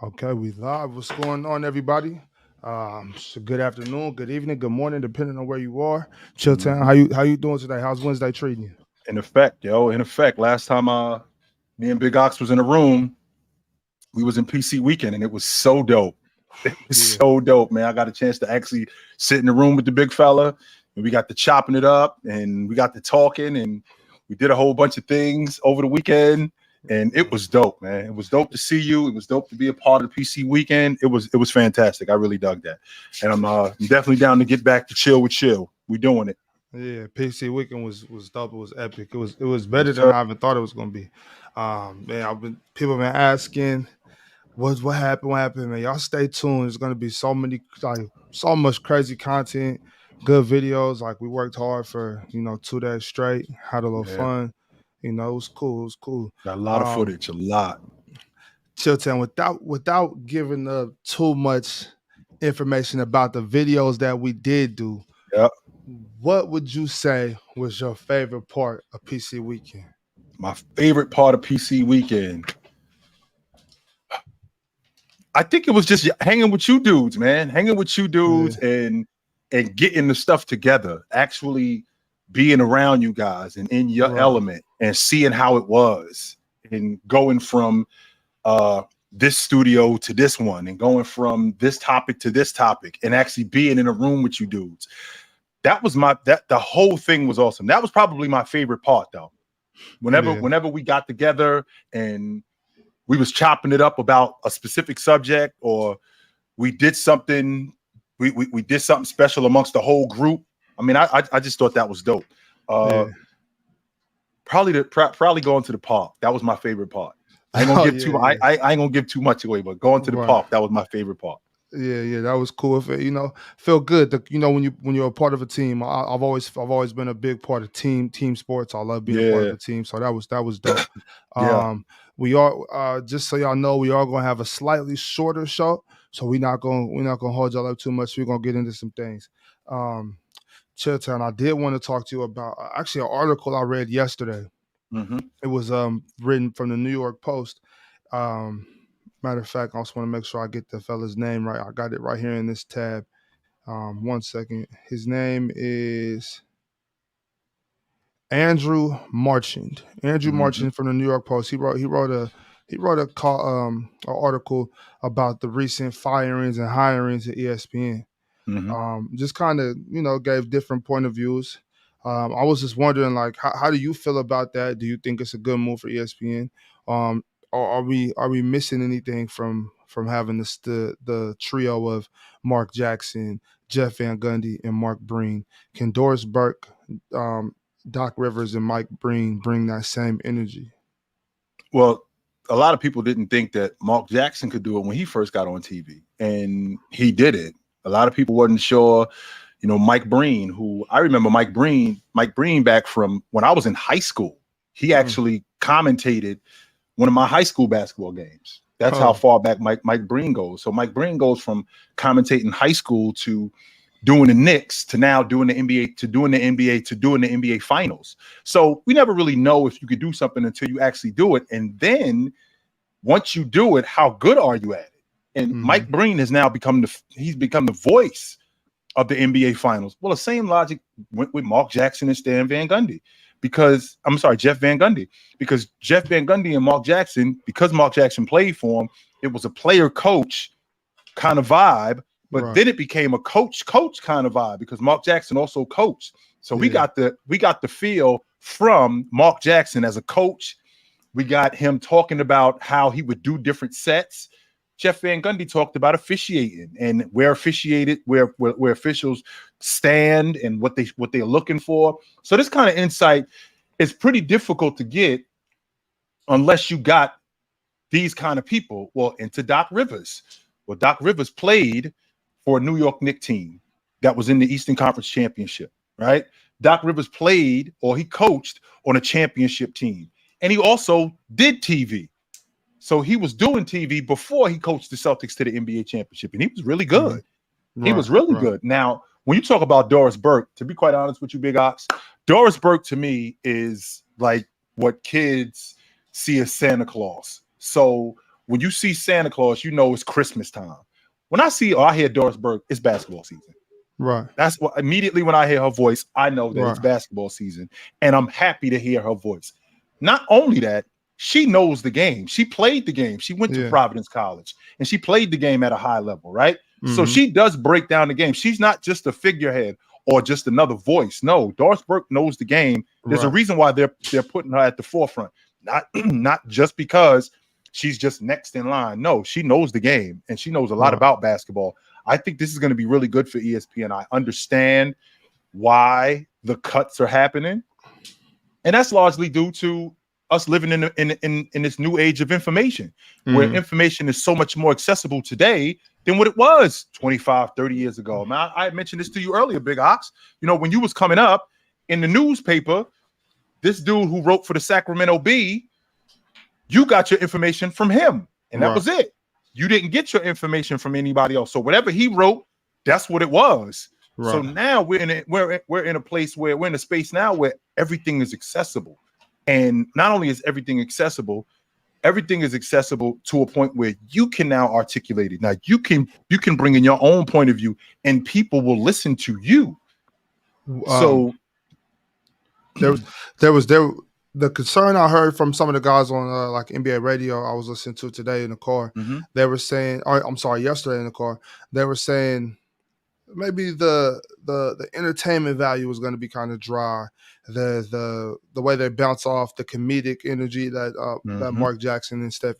Okay, we live. What's going on, everybody? So good afternoon, good evening, good morning, depending on where you are. Chilltown, Mhm. how you doing today? How's Wednesday treating you? In effect, yo. In effect, last time me and Big Ox was in a room, we was in PC weekend, and it was so dope. It was Yeah, so dope, man. I got a chance to actually sit in the room with the big fella, and we got to chopping it up, and we got to talking, and we did a whole bunch of things over the weekend, and it was dope, man. It was dope to see you. It was dope to be a part of the PC weekend. It was fantastic. I really dug that, and I'm definitely down to get back to chill with chill. We doing it, yeah. PC weekend was dope. It was epic. It was yes, better than sir. I even thought it was gonna be. Man, people been asking what happened, what happened, man. Y'all stay tuned. There's gonna be so much crazy content, good videos. Like we worked hard for 2 days straight, had a little Yeah, fun. It was cool. It was cool. got a lot of Um, footage, a lot. Chilton, without giving up too much information about the videos that we did do, Yeah. what would you say was your favorite part of PC Weekend? My favorite part of PC weekend, I think it was just hanging with you dudes, man. Hanging with you Yeah, dudes and getting the stuff together. Actually being around you guys and in your right. element and seeing how it was and going from uh this studio to this one and going from this topic to this topic and actually being in a room with you dudes. That was that the whole thing was awesome. That was probably my favorite part though. Whenever Yeah, whenever we got together and we was chopping it up about a specific subject or we did something we did something special amongst the whole group. I mean, I just thought that was dope. Uh yeah. probably going to the park. That was my favorite part. I ain't gonna Oh give yeah, too yeah. I ain't gonna give too much away, but going to the Right. park, that was my favorite part. Yeah, yeah, that was cool. If felt good. When you're a part of a team. I've always been a big part of team sports. I love being a part of Yeah, a team. So that was dope. yeah. Um, we are just so y'all know, we are gonna have a slightly shorter show. So we're not gonna hold y'all up too much. We're gonna get into some things. Um, Chilltown, I did want to talk to you about actually an article I read yesterday. Hmm. It was written from the New York Post. Um, Matter of fact, I just want to make sure I get the fella's name right. I got it right here in this tab. One second. His name is Andrew Marchand. Andrew Hmm. Marchand from the New York Post. He wrote a article about the recent firings and hirings at ESPN. Hmm. Just kind of gave different point of views. I was just wondering, like, how do you feel about that? Do you think it's a good move for ESPN? Or are we missing anything from having the trio of Mark Jackson, Jeff Van Gundy, and Mark Breen? Can Doris Burke, um, Doc Rivers, and Mike Breen bring that same energy? Well, a lot of people didn't think that Mark Jackson could do it when he first got on TV, and he did it. A lot of people wasn't sure. Mike Breen, who I remember Mike Breen back from when I was in high school. He Mm. actually commentated one of my high school basketball games. That's how Oh, far back Mike Breen goes. So Mike Breen goes from commentating high school to doing the Knicks to now doing the NBA to doing the NBA to doing the NBA finals. So we never really know if you could do something until you actually do it. And then once you do it, how good are you at it? And hmm, Mike Breen has now he's become the voice of the NBA finals. Well, the same logic went with Mark Jackson and Stan Van Gundy. Because I'm sorry, Jeff Van Gundy. Because Jeff Van Gundy and Mark Jackson, because Mark Jackson played for him, it was a player coach kind of vibe, but right, then it became a coach kind of vibe because Mark Jackson also coached. So we yeah, got the feel from Mark Jackson as a coach. We got him talking about how he would do different sets. Jeff Van Gundy talked about officiating and where officials stand and what they're looking for. So this kind of insight is pretty difficult to get unless you got these kind of people. Well, into Doc Rivers. Well, Doc Rivers played for a New York Knicks team that was in the Eastern Conference Championship, right? Doc Rivers played or he coached on a championship team. And he also did TV. So he was doing TV before he coached the Celtics to the NBA championship. And he was really hmm, good. He right, was really right, good. Now, when you talk about Doris Burke, to be quite honest with you, Big Ox, Doris Burke to me is like what kids see as Santa Claus. So when you see Santa Claus, you know it's Christmas time. When I see or I hear Doris Burke, it's basketball season. Right. That's what immediately when I hear her voice, I know that Right. it's basketball season, and I'm happy to hear her voice. Not only that, she knows the game. She played the game. She went to Providence College, and she played the game at a high level, right? So she does break down the game. She's not just a figurehead or just another voice. No, Doris Burke knows the game. There's a reason why they're putting her at the forefront. Not just because she's just next in line. No, she knows the game, and she knows a lot about basketball. I think this is going to be really good for ESPN. I understand why the cuts are happening, and that's largely due to us living in this new age of information, where information is so much more accessible today than what it was 25, 30 years ago. Man, I mentioned this to you earlier, Big Ox. You know, when you was coming up in the newspaper, this dude who wrote for the Sacramento Bee, you got your information from him, and that was it. You didn't get your information from anybody else. So whatever he wrote, that's what it was. So now we're in a place where we're in a space now where everything is accessible. And not only is everything accessible to a point where you can now articulate it. Now you can bring in your own point of view, and people will listen to you. So there was the concern I heard from some of the guys on like NBA radio I was listening to today in the car. They were saying, yesterday in the car, they were saying maybe the entertainment value was going to be kind of dry. The way they bounce off the comedic energy that that Mark Jackson and Jeff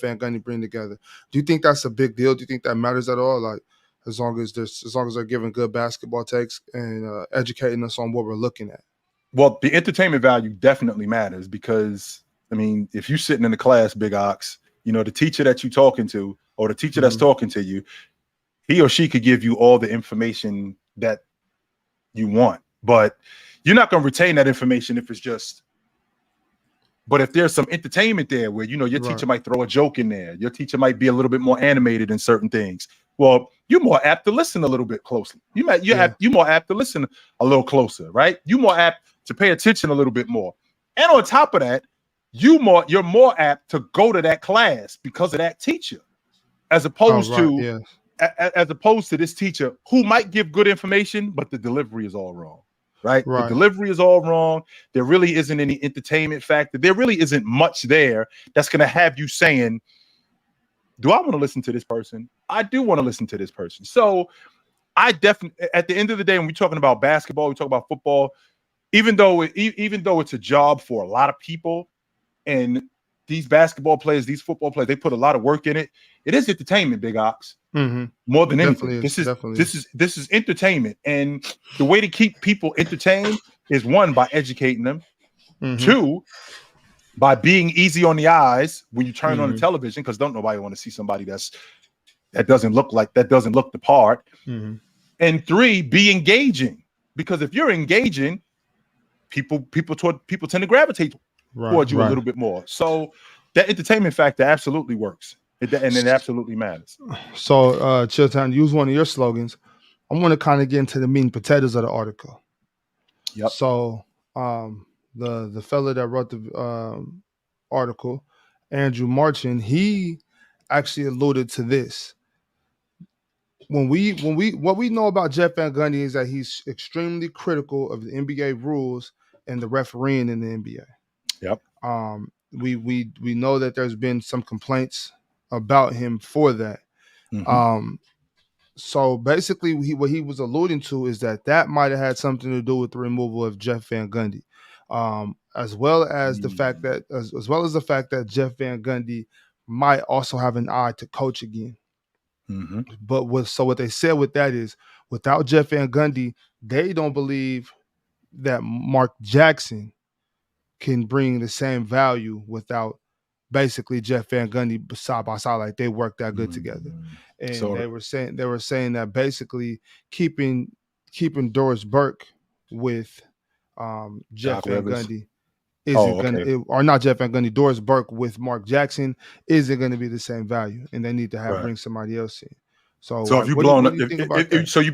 Van Gundy bring together. Do you think that's a big deal? Do you think that matters at all? Like as long as they're giving good basketball takes and educating us on what we're looking at. Well, the entertainment value definitely matters because, I mean, if you're sitting in the class, Big Ox, you know, the teacher that you're talking to or the teacher that's talking to you, he or she could give you all the information that you want, but you're not going to retain that information if it's just. But if there's some entertainment there where, you know, your teacher might throw a joke in there, your teacher might be a little bit more animated in certain things. Well, you're more apt to listen a little bit closely. You're more apt to listen a little closer, right? You're more apt to pay attention a little bit more. And on top of that, you're more apt to go to that class because of that teacher, as opposed to this teacher who might give good information, but the delivery is all wrong. Right? The delivery is all wrong. There really isn't any entertainment factor. There really isn't much there that's going to have you saying, do I want to listen to this person? I do want to listen to this person. So I definitely, at the end of the day, when we're talking about basketball, we talk about football, even though it's a job for a lot of people, and these basketball players, these football players, they put a lot of work in it. It is entertainment, Big Ox. More than anything, this is entertainment, and the way to keep people entertained is one, by educating them, two, by being easy on the eyes when you turn on the television, because don't nobody want to see somebody that doesn't look the part, and three, be engaging, because if you're engaging, people tend to gravitate towards you a little bit more. So that entertainment factor absolutely works. It absolutely matters. So, Chilltown, use one of your slogans. I want to kind of get into the meat and potatoes of the article. Yep. So, the fella that wrote the article, Andrew Marchand, he actually alluded to this. What we know about Jeff Van Gundy is that he's extremely critical of the NBA rules and the refereeing in the NBA. Yep. We know that there's been some complaints about him for that. So basically what he was alluding to is that might have had something to do with the removal of Jeff Van Gundy, as well as the fact that Jeff Van Gundy might also have an eye to coach again. But what they said with that is, without Jeff Van Gundy, they don't believe that Mark Jackson can bring the same value without basically Jeff Van Gundy side by side. Like, they work that good together. And they were saying that basically keeping Doris Burke with Jeff Van Gundy not Jeff Van Gundy, Doris Burke with Mark Jackson isn't going to be the same value, and they need to bring somebody else in. So if you blowing up, so you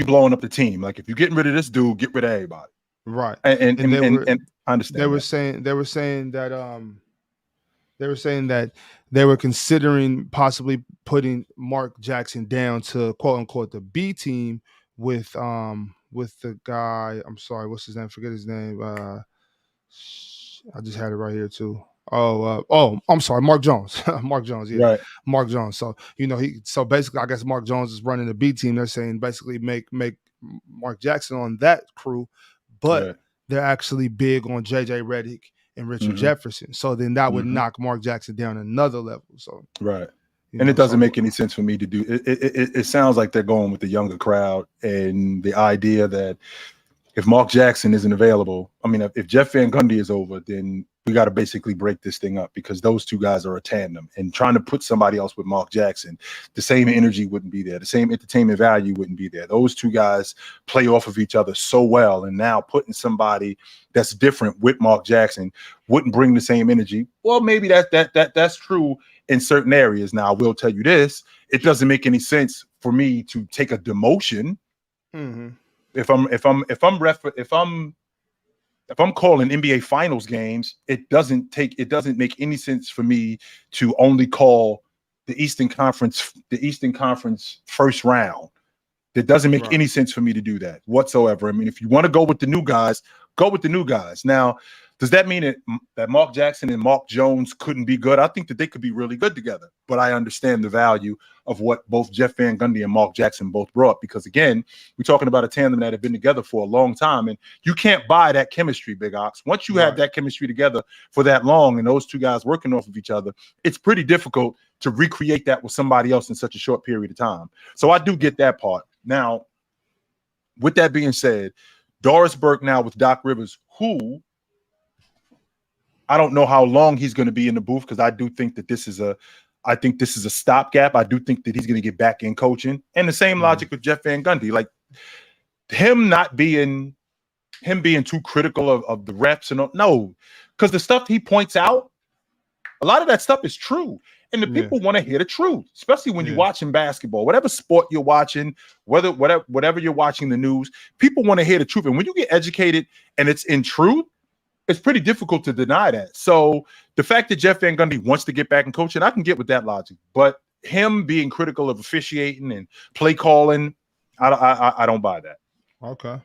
blowing up the team. Like, if you're getting rid of this dude, get rid of everybody. Right. And I understand. They were saying that They were saying that they were considering possibly putting Mark Jackson down to quote unquote the B team with the guy. I'm sorry, what's his name? Forget his name. I just had it right here too. I'm sorry, Mark Jones. Mark Jones, yeah, Right. Mark Jones. So so basically, I guess Mark Jones is running the B team. They're saying basically make Mark Jackson on that crew, but Right. they're actually big on JJ Redick and Richard Mm-hmm. Jefferson. So then that would Mm-hmm. knock Mark Jackson down another level. So right. And it doesn't make any sense for me to do it. It sounds like they're going with the younger crowd and the idea that if Mark Jackson isn't available, I mean, if Jeff Van Gundy is over, then we got to basically break this thing up because those two guys are a tandem. And trying to put somebody else with Mark Jackson, the same energy wouldn't be there. The same entertainment value wouldn't be there. Those two guys play off of each other so well. And now putting somebody that's different with Mark Jackson wouldn't bring the same energy. Well, maybe that's true in certain areas. Now, I will tell you this: it doesn't make any sense for me to take a demotion. Mm-hmm. If I'm calling NBA Finals games, it doesn't make any sense for me to only call the Eastern Conference first round. It doesn't make any sense for me to do that whatsoever. I mean, if you want to go with the new guys, go with the new guys. Now, does that mean that Mark Jackson and Mark Jones couldn't be good? I think that they could be really good together, but I understand the value of what both Jeff Van Gundy and Mark Jackson both brought, because again, we're talking about a tandem that have been together for a long time, and you can't buy that chemistry, Big Ox. Once you have that chemistry together for that long and those two guys working off of each other, it's pretty difficult to recreate that with somebody else in such a short period of time. So I do get that part. Now, with that being said, Doris Burke now with Doc Rivers, who I don't know how long he's going to be in the booth, because I do think that this is a stopgap. I do think that he's going to get back in coaching. And the same logic with Jeff Van Gundy, like him being too critical of the refs and no, because the stuff he points out, a lot of that stuff is true. And the people want to hear the truth, especially when you're watching basketball, whatever sport you're watching, whatever you're watching the news, people want to hear the truth. And when you get educated and it's in truth, it's pretty difficult to deny that. So the fact that Jeff Van Gundy wants to get back in coaching, I can get with that logic. But him being critical of officiating and play calling, I don't buy that. Okay.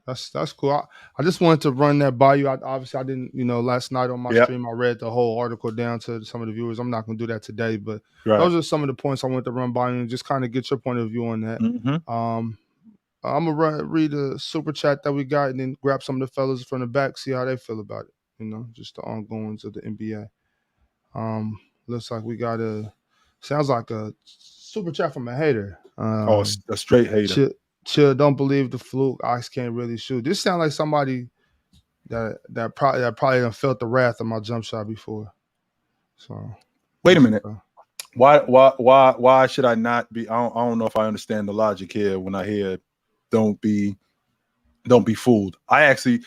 That's cool. I just wanted to run that by you. Obviously, I didn't, last night on my stream, I read the whole article down to some of the viewers. I'm not going to do that today, but those are some of the points I wanted to run by you and just kind of get your point of view on that. Mm-hmm. I'm going to read a super chat that we got and then grab some of the fellas from the back, see how they feel about it. Just the ongoings of the NBA. Looks like we got sounds like a super chat from a hater. A straight hater. Chill, don't believe the fluke. Ox can't really shoot. This sounds like somebody that probably done felt the wrath of my jump shot before. So wait a minute. Why should I not be? I don't know if I understand the logic here when I hear don't be fooled. I actually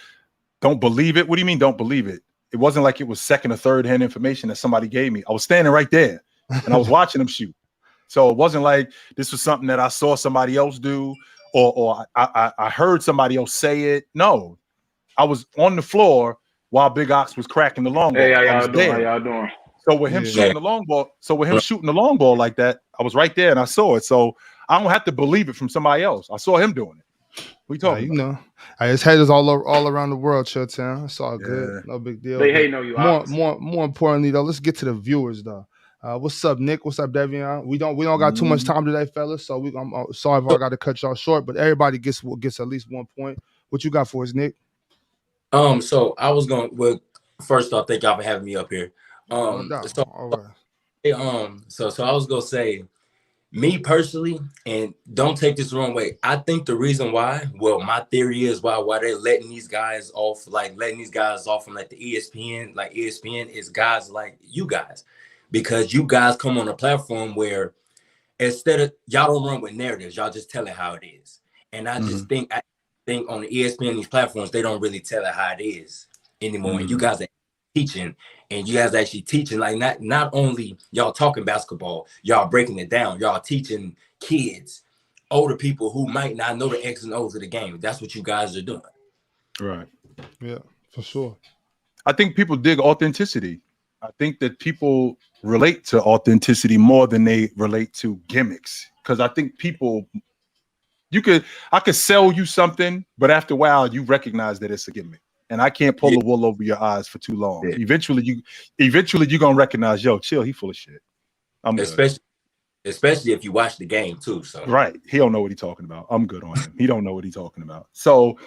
don't believe it. What do you mean don't believe it? It wasn't like it was second or third hand information that somebody gave me. I was standing right there and I was watching them shoot. So it wasn't like this was something that I saw somebody else do or I heard somebody else say it. No, I was on the floor while Big Ox was cracking the long ball. Hey, how y'all doing? So with him shooting the long ball, like that, I was right there and I saw it. So I don't have to believe it from somebody else. I saw him doing it. What you talking about? It's haters all around the world, Chilltown. It's all good. No big deal. They hating on you. More importantly, though, let's get to the viewers, though. What's up, Nick? What's up, Devion? We don't got too much time today, fellas. So I'm sorry if I got to cut y'all short, but everybody gets at least 1 point. What you got for us, Nick? So I was going. Well, first off, thank y'all for having me up here. So I was gonna say, me personally, and don't take this the wrong way, I think the reason why, well, my theory is why they're letting these guys off from like the ESPN, is guys like you guys, because you guys come on a platform where instead of y'all don't run with narratives, y'all just tell it how it is. And I just think on the ESPN, these platforms, they don't really tell it how it is anymore. And you guys are teaching, and you guys actually teaching, like not only y'all talking basketball, y'all breaking it down, y'all teaching kids, older people who might not know the X's and O's of the game. That's what you guys are doing. Right. Yeah, for sure. I think people dig authenticity. I think that people relate to authenticity more than they relate to gimmicks. Because I think I could sell you something, but after a while, you recognize that it's a gimmick. And I can't pull the wool over your eyes for too long. Yeah. Eventually you're gonna recognize, yo, chill, he full of shit. I'm good. Especially if you watch the game too. So Right. He don't know what he's talking about. I'm good on him. He don't know what he's talking about. So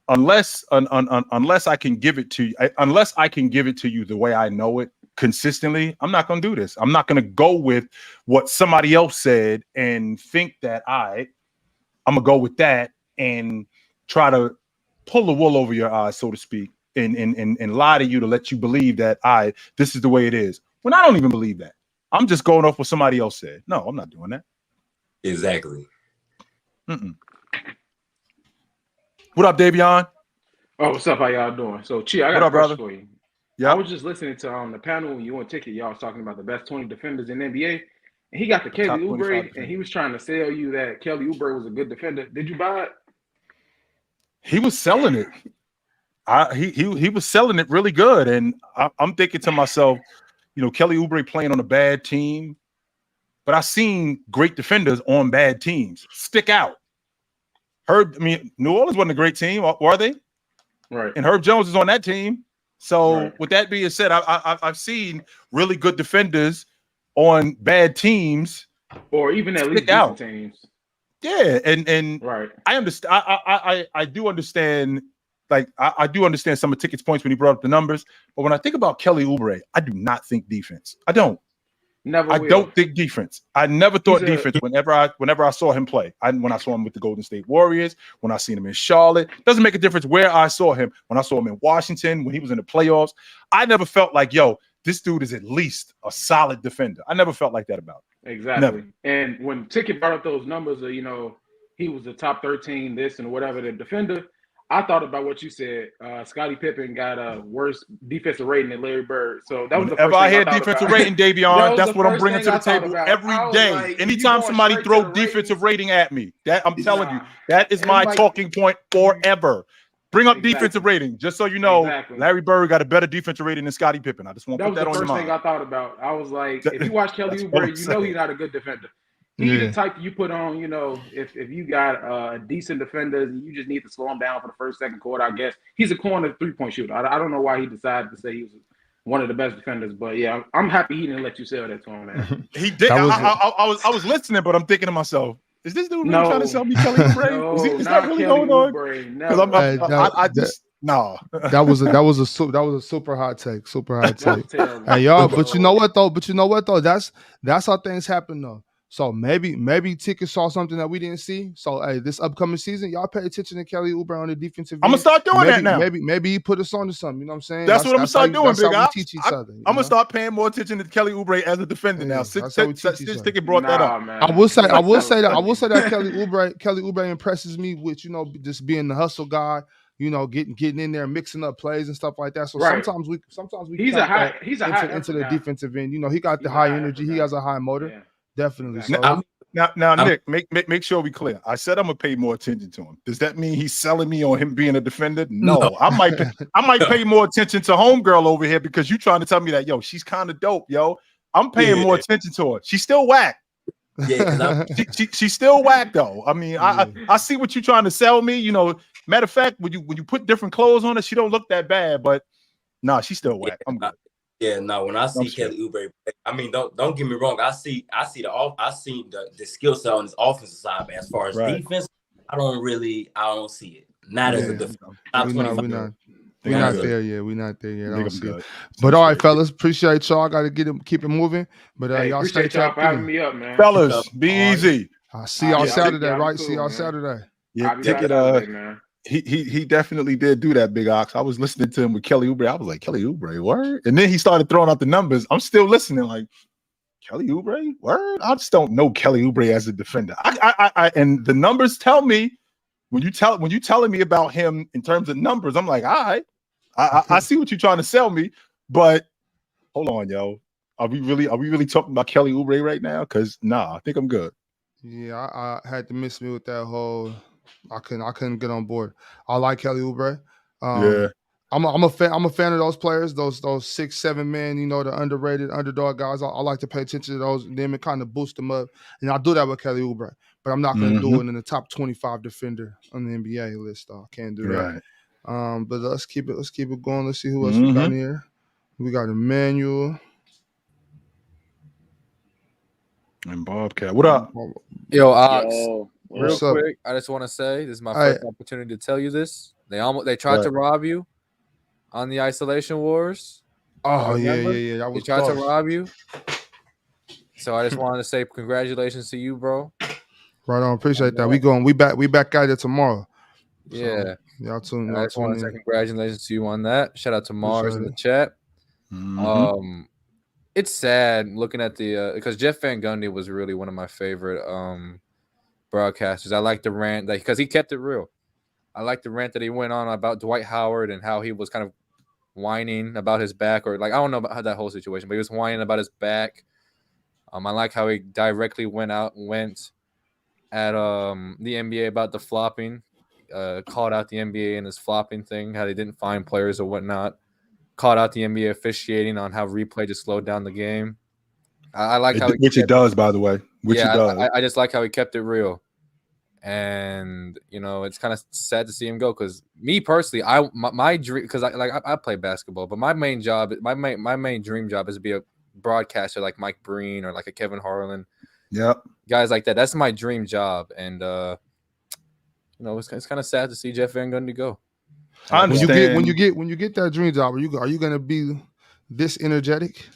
unless I can give it to you, unless I can give it to you the way I know it consistently, I'm not gonna do this. I'm not gonna go with what somebody else said and think that I'm gonna go with that and try to pull the wool over your eyes, so to speak, and lie to you to let you believe that this is the way it is. When I don't even believe that. I'm just going off what somebody else said. No, I'm not doing that. exactly. Mm-mm. What up, Davion? Oh, what's up? How y'all doing? So, Chi, I got What a up, question brother? for you. Yeah. I was just listening to the panel when you on Ticket. Y'all was talking about the best 20 defenders in the NBA, and he got the Kelly Oubre, and he was trying to sell you that Kelly Oubre was a good defender. Did you buy it? He was selling it. He was selling it really good, and I'm thinking to myself, Kelly Oubre playing on a bad team, but I've seen great defenders on bad teams stick out. New Orleans wasn't a great team, were they? Right. And Herb Jones is on that team. So Right. With that being said, I've seen really good defenders on bad teams, or even at least decent teams. Yeah, and right. I understand. I do understand. Like I do understand some of Ticket's points when he brought up the numbers, but when I think about Kelly Oubre, I do not think defense. I don't. I don't think defense. I never thought defense whenever I saw him play. When I saw him with the Golden State Warriors, when I seen him in Charlotte, doesn't make a difference where I saw him. When I saw him in Washington, when he was in the playoffs, I never felt like, yo, this dude is at least a solid defender. I never felt like that about him. Exactly. Never. And when Ticket brought up those numbers of, he was the top 13, this and whatever, the defender, I thought about what you said. Scottie Pippen got a worse defensive rating than Larry Bird. So that was the first thing I hear I thought defensive about. rating, Davion, that's what I'm bringing to the table every day. Like, anytime somebody throw defensive rating at me, that I'm telling you, that is my talking point forever. Bring up defensive rating, just so you know. Larry Bird got a better defensive rating than Scottie Pippen. I just want to put that on your mind. That was the first thing I thought about. I was like, if you watch Kelly Oubre, he's not a good defender. He's the type you put on, if you got a decent defender, you just need to slow him down for the first, second quarter, I guess. He's a corner three-point shooter. I don't know why he decided to say he was one of the best defenders, but yeah, I'm happy he didn't let you sell that to him, man. He did. I was listening, but I'm thinking to myself, is this dude really trying to sell me Kelly Oubre? Is that really going on? Because that was a super hot take. Super hot take. Hey, y'all, but you know what though? That's how things happen though. So maybe Ticket saw something that we didn't see. So hey, this upcoming season, y'all pay attention to Kelly Oubre on the defensive end. I'm gonna start doing that now. Maybe he put us on to something. You know what I'm saying? That's what I'm gonna start doing, big guy. Teach each other. I'm gonna start paying more attention to Kelly Oubre as a defender now. Since Ticket brought that up, man. I will say that Kelly Oubre impresses me with just being the hustle guy. Getting in there, mixing up plays and stuff like that. So sometimes we he's a high into the defensive end. He got the high energy. He has a high motor. Yeah. Definitely. So. Now, Nick, make sure we clear. I said I'm gonna pay more attention to him. Does that mean he's selling me on him being a defender? No. I might pay more attention to homegirl over here because you trying to tell me that, yo, she's kind of dope, yo. I'm paying more attention to her. She's still whack. Yeah, she's still whack though. I mean, I see what you're trying to sell me. Matter of fact, when you put different clothes on her, she don't look that bad, but she's still whack. I'm good. Yeah, no. When I see Kelly Oubre, I mean, don't get me wrong. I see the skill set on his offensive side, but as far as defense, I don't see it. Not as a defense. We're not there yet. I don't see it. But all right, fellas, appreciate y'all. Got to keep it moving. But y'all stay tuned. Having me up, man. Fellas, be easy. I'll see y'all Saturday, right? See y'all Saturday. Yeah, Ticket. Man. He definitely did do that, Big Ox. I was listening to him with Kelly Oubre. I was like, Kelly Oubre, word? And then he started throwing out the numbers. I'm still listening, like, Kelly Oubre, word? I just don't know Kelly Oubre as a defender. I and the numbers tell me when you telling me about him in terms of numbers, I'm like, all right, I see what you're trying to sell me, but hold on, yo. Are we really talking about Kelly Oubre right now? Because I think I'm good. Yeah, I had to miss me with that whole. I couldn't get on board. I like Kelly Oubre. Yeah. I'm a fan. I'm a fan of those players, those 6-7 men. You know, the underrated underdog guys. I like to pay attention to those them and kind of boost them up. And I do that with Kelly Oubre, but I'm not going to do it in the top 25 defender on the NBA list. I can't do that. But let's keep it going. Let's see who else we got in here. We got Emmanuel and Bobcat. What up? Yo, Ox. What's Real up? quick, I just want to say this is my first opportunity to tell you this. They tried to rob you on the Isolation Wars. Oh yeah. They tried to rob you. So I just wanted to say congratulations to you, bro. Right on, appreciate that. We back at it tomorrow. Yeah. So, y'all tune. I just want to say congratulations to you on that. Shout out to Mars in the chat. It's sad looking at the because Jeff Van Gundy was really one of my favorite broadcasters. I like the rant because he kept it real. I like the rant that he went on about Dwight Howard and how he was kind of whining about his back, or like I don't know about that whole situation, but he was whining about his back. I like how he directly went at the NBA about the flopping, called out the NBA and his flopping thing, how they didn't find players or whatnot. Called out the NBA officiating on how replay just slowed down the game. I like how it does, by the way. I just like how he kept it real. And it's kind of sad to see him go because me personally, my dream, because I play basketball, but my main dream job is to be a broadcaster like Mike Breen or like a Kevin Harlan. Yep, guys like that. That's my dream job, and it's kind of sad to see Jeff Van Gundy go. I understand. When you get that dream job, are you gonna be this energetic?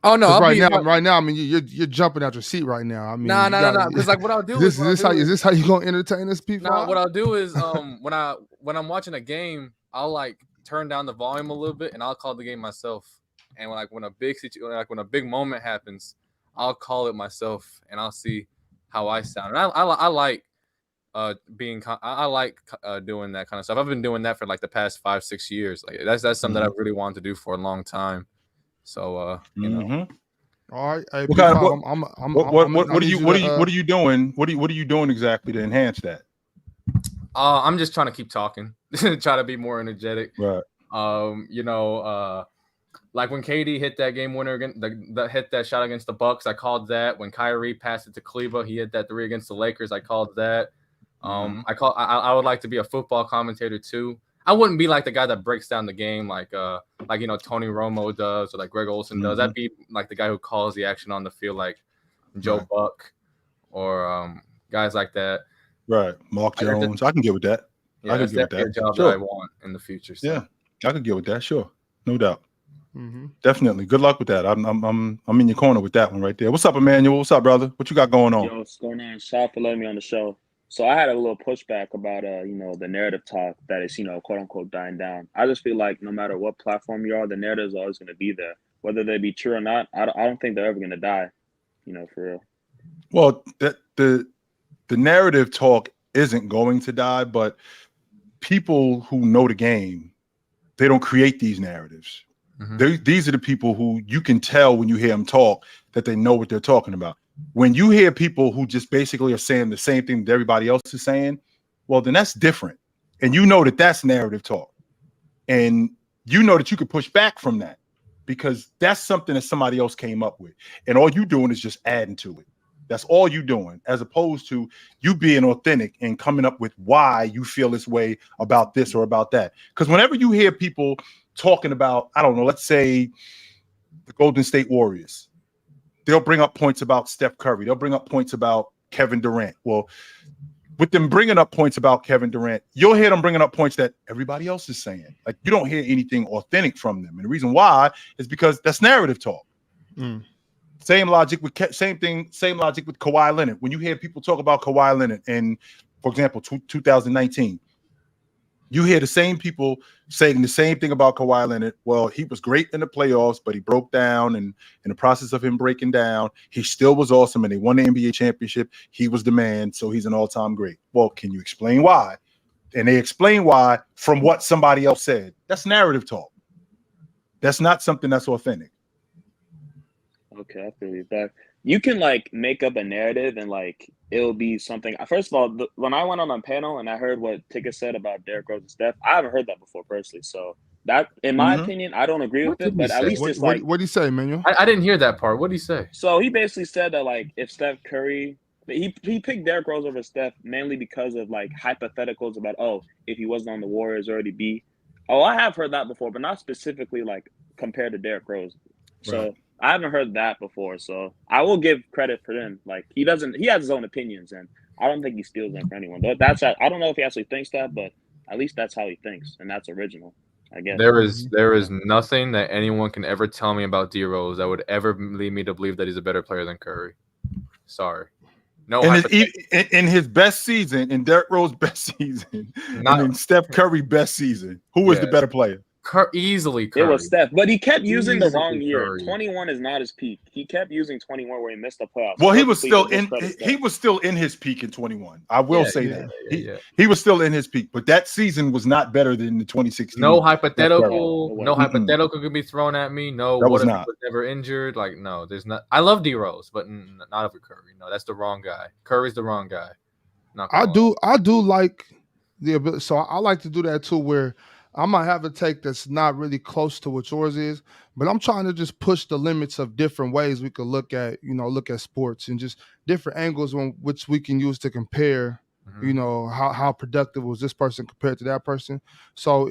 Oh no! Right now, I mean, you're jumping out your seat right now. I mean, no. Because like what I'll do is this how you gonna entertain us people? No, what I'll do is when I'm watching a game, I'll like turn down the volume a little bit and I'll call the game myself. And when a big moment happens, I'll call it myself and I'll see how I sound. And I like doing that kind of stuff. I've been doing that for like the past 5-6 years. Like that's something that I really wanted to do for a long time. So All right. Hey, what are you doing? What are you doing exactly to enhance that? I'm just trying to keep talking, try to be more energetic. Right. Like when KD hit that game winner against hit that shot against the Bucks, I called that. When Kyrie passed it to Kleba, he hit that 3 against the Lakers. I called that. I would like to be a football commentator too. I wouldn't be like the guy that breaks down the game like Tony Romo does or like Greg Olson does. I'd be like the guy who calls the action on the field, like Joe Buck or guys like that. Right, Mark Jones. I can get with that. Yeah, I can get with that. Job that I want in the future. So. Yeah, I can get with that. Sure, no doubt. Definitely. Good luck with that. I'm in your corner with that one right there. What's up, Emmanuel? What's up, brother? What you got going on? Yo, what's going on? Shout out for letting me on the show. So I had a little pushback about the narrative talk that is quote unquote dying down. I just feel like no matter what platform you are, the narrative is always going to be there, whether they be true or not. I don't think they're ever going to die, for real. Well, the narrative talk isn't going to die, but people who know the game, they don't create these narratives. These are the people who you can tell when you hear them talk that they know what they're talking about. When you hear people who just basically are saying the same thing that everybody else is saying, well, then that's different. And you know that that's narrative talk. And you know that you could push back from that because that's something that somebody else came up with. And all you doing is just adding to it. That's all you doing, as opposed to you being authentic and coming up with why you feel this way about this or about that. Because whenever you hear people talking about, I don't know, let's say the Golden State Warriors, they'll bring up points about Steph Curry. They'll bring up points about Kevin Durant. Well, with them bringing up points about Kevin Durant, you'll hear them bringing up points that everybody else is saying. Like you don't hear anything authentic from them. And the reason why is because that's narrative talk. Same logic with Kawhi Leonard. When you hear people talk about Kawhi Leonard and, for example, 2019, you hear the same people saying the same thing about Kawhi Leonard. Well, he was great in the playoffs, but he broke down. And in the process of him breaking down, he still was awesome. And they won the NBA championship. He was the man. So he's an all-time great. Well, can you explain why? And they explain why from what somebody else said. That's narrative talk. That's not something that's authentic. Okay, I feel you. But you can like make up a narrative and like it'll be something. First of all, when I went on a panel and I heard what Ticket said about Derrick Rose and Steph, I haven't heard that before personally. So that, in my opinion, I don't agree What with did it. he But at say? least it's like, what did he say, Manuel? I didn't hear that part. What did he say? so he basically said that like if Steph Curry, he picked Derrick Rose over Steph mainly because of like hypotheticals about if he wasn't on the Warriors already be. Oh, I have heard that before, but not specifically like compared to Derrick Rose. So. Right. I haven't heard that before, so I will give credit for him. Like he has his own opinions, and I don't think he steals them for anyone. But I don't know if he actually thinks that, but at least that's how he thinks, and that's original, I guess. There is nothing that anyone can ever tell me about D Rose that would ever lead me to believe that he's a better player than Curry. Sorry. No. In his best season, in Derrick Rose's best season, and in Steph Curry best season, who was the better player? Easily Curry. It was Steph, but he kept using the wrong year. 21 is not his peak. He kept using 21 where he missed the playoffs. Well, he was still in his peak in 21. I will say that. He was still in his peak, but that season was not better than the 2016. No hypothetical could be thrown at me. No, that what was if not. he was never injured? Like, no, there's not. I love D Rose, but not over Curry. No, that's the wrong guy. Curry's the wrong guy. I do like the ability. So I like to do that too, where I might have a take that's not really close to what yours is, but I'm trying to just push the limits of different ways we could look at sports and just different angles on which we can use to compare, how productive was this person compared to that person. So,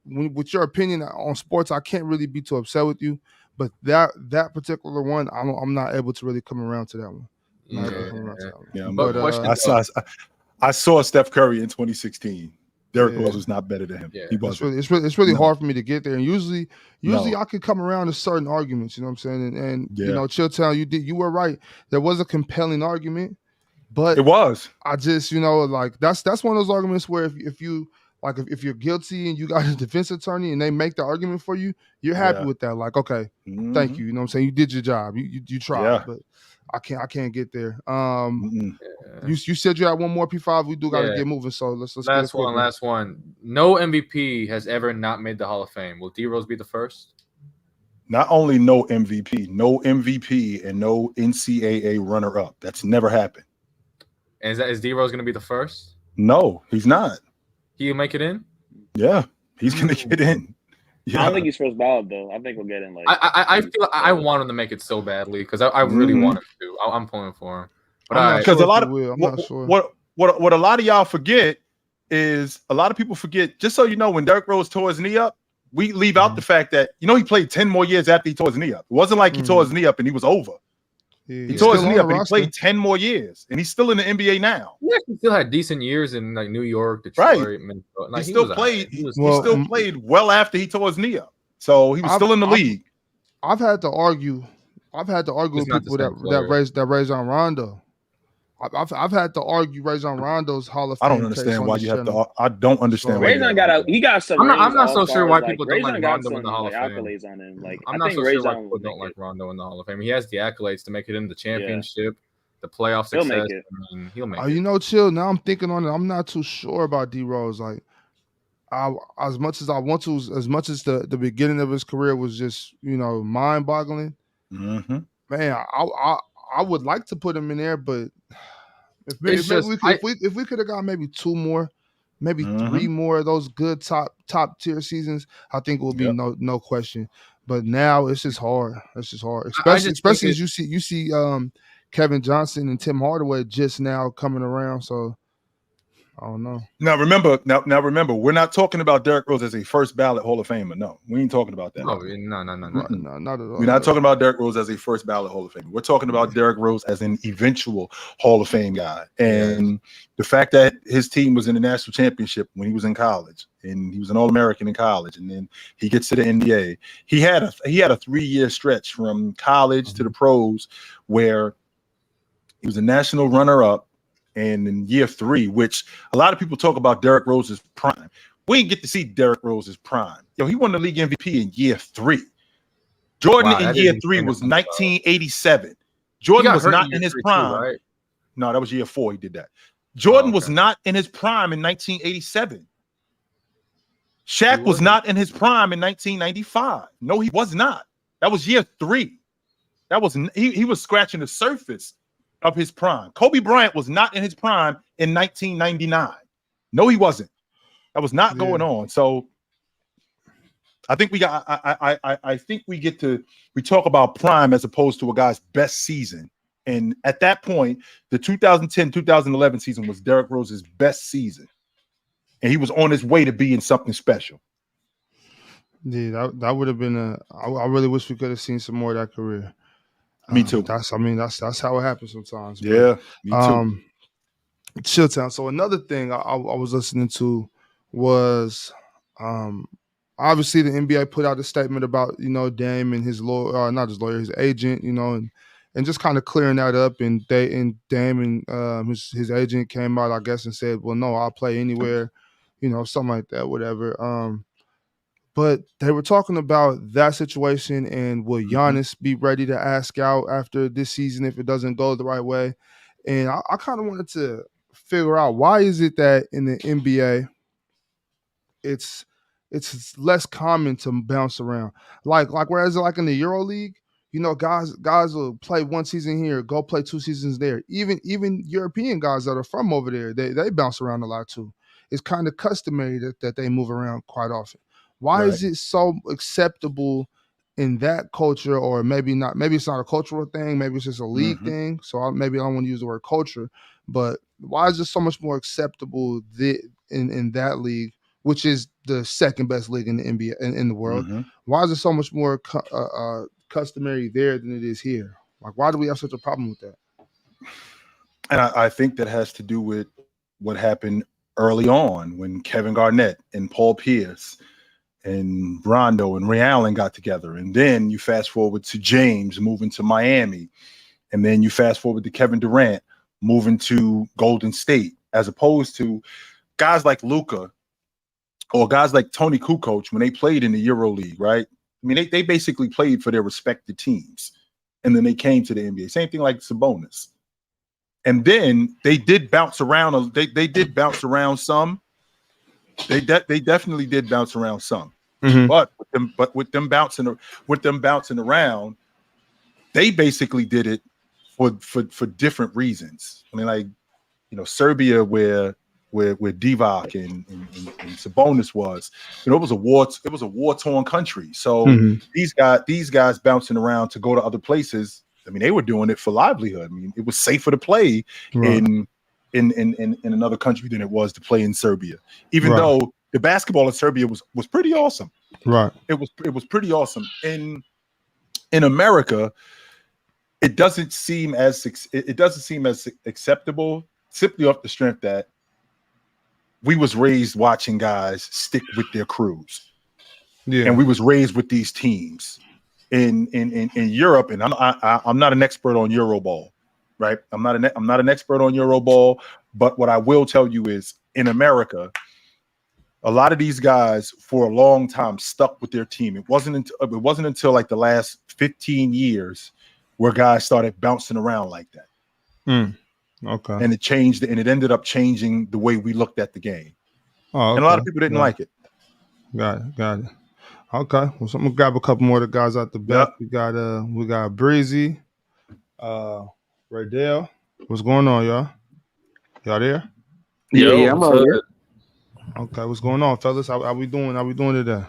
with your opinion on sports, I can't really be too upset with you, but that particular one, I'm not able to really come around to that one. I saw Steph Curry in 2016. Derrick Rose was not better than him. Yeah. He wasn't. It's really hard for me to get there. And usually I could come around to certain arguments, you know what I'm saying? And Chilltown, you were right. There was a compelling argument, but it was. I just, that's one of those arguments where if you're guilty and you got a defense attorney and they make the argument for you, you're happy with that. Like, okay, thank you. You know what I'm saying? You did your job. You tried, but I can't get there. You said you had one more P5. We do got to get moving. So let's last one. No MVP has ever not made the Hall of Fame. Will D Rose be the first? Not only no MVP, and no NCAA runner-up. That's never happened. And is D Rose going to be the first? No, he's not. He'll make it in? Yeah, he's going to get in. Yeah. I don't think he's first ballot though. I think we'll get in like. I feel I want him to make it so badly because I really want him to. I'm pulling for him. But because a lot of what a lot of y'all forget is a lot of people forget. Just so you know, when Derrick Rose tore his knee up, we leave out the fact that he played 10 more years after he tore his knee up. It wasn't like he tore his knee up and he was over. He tore his knee up and he played 10 more years, and he's still in the NBA now. Yeah, he still had decent years in like New York, Detroit, right? Minnesota. Like, he still played well after he tore his knee up, so he was still in the league. I've had to argue with people that Rajon Rondo. I've had to argue Rajon Rondo's Hall of Fame. I don't understand why you have to. I don't understand. Rajon got some. I'm not so sure why people don't like Rondo in the Hall of Fame. Accolades on him. Like I'm not so sure why people don't like Rondo in the Hall of Fame. He has the accolades to make it in the championship, the playoff success. He'll make it. Chill. Now I'm thinking on it. I'm not too sure about D Rose. Like, as much as I want to, as much as the beginning of his career was just mind boggling. Mm-hmm. Man, I would like to put him in there, but if we could have got maybe two more, maybe three more of those good top tier seasons, I think it would be no question. But now it's just hard. It's just hard, especially as you see Kevin Johnson and Tim Hardaway just now coming around. So I don't know. Now remember, we're not talking about Derrick Rose as a first ballot Hall of Famer. No, we ain't talking about that. No, not at all. We're not talking about Derrick Rose as a first ballot Hall of Famer. We're talking about Derrick Rose as an eventual Hall of Fame guy. And the fact that his team was in the national championship when he was in college, and he was an All-American in college, and then he gets to the NBA. He had a 3-year stretch from college to the pros where he was a national runner-up. And in year 3, which a lot of people talk about Derrick Rose's prime, we didn't get to see Derrick Rose's prime. He won the league MVP in year 3. Jordan in year 3 was 1987. Jordan was not in his prime. Too, right? No, that was year 4 he did that. Jordan was not in his prime in 1987. Shaq was not in his prime in 1995. No, he was not. That was year 3. He was scratching the surface of his prime. Kobe Bryant was not in his prime in 1999. No, he wasn't. That was not going on. So I think we talk about prime as opposed to a guy's best season. And at that point, the 2010-2011 season was Derrick Rose's best season. And he was on his way to being something special. Yeah, that would have been I really wish we could have seen some more of that career. Me too. That's how it happens sometimes. Yeah, me too. Chill town. So another thing I was listening to was obviously the NBA put out a statement about, Dame and his lawyer, not his lawyer, his agent, and just kind of clearing that up. And Dame and his agent came out, I guess, and said, well, no, I'll play anywhere, something like that, whatever. But they were talking about that situation and will Giannis be ready to ask out after this season if it doesn't go the right way? And I kind of wanted to figure out, why is it that in the NBA it's less common to bounce around, like whereas like in the EuroLeague, guys will play one season here, go play 2 seasons there. Even European guys that are from over there, they bounce around a lot too. It's kind of customary that they move around quite often. Why is it so acceptable in that culture, or maybe not? Maybe it's not a cultural thing. Maybe it's just a league thing. So maybe I don't want to use the word culture, but why is it so much more acceptable in that league, which is the second best league in the NBA in the world? Why is it so much more customary there than it is here? Like, why do we have such a problem with that? And I think that has to do with what happened early on when Kevin Garnett and Paul Pierce and Rondo and Ray Allen got together. And then you fast forward to James moving to Miami. And then you fast forward to Kevin Durant moving to Golden State, as opposed to guys like Luka or guys like Tony Kukoc when they played in the EuroLeague, right? I mean, they basically played for their respective teams. And then they came to the NBA. Same thing like Sabonis. And then they did bounce around. They did bounce around some. They definitely did bounce around some. But with them bouncing around, they basically did it for different reasons. I mean, like, Serbia, where Divac and Sabonis was, it was a war-torn country. So these guys bouncing around to go to other places. I mean, they were doing it for livelihood. I mean, it was safer to play in another country than it was to play in Serbia, even though the basketball in Serbia was pretty awesome. Right. It was pretty awesome. In America, it doesn't seem as acceptable, simply off the strength that we was raised watching guys stick with their crews. Yeah. And we was raised with these teams in Europe. And I'm not an expert on Euroball, right? I'm not an expert on Euroball, but what I will tell you is, in America, a lot of these guys for a long time stuck with their team. It wasn't until like the last 15 years where guys started bouncing around like that. Okay. And it changed, and it ended up changing the way we looked at the game. Oh, okay. And a lot of people didn't like it. Got it. Okay. Well, so I'm gonna grab a couple more of the guys out the back. Yep. We got Breezy, Raydell. What's going on, y'all? Y'all there? Yeah, I'm out here. Okay, what's going on, fellas? How we doing? How we doing today?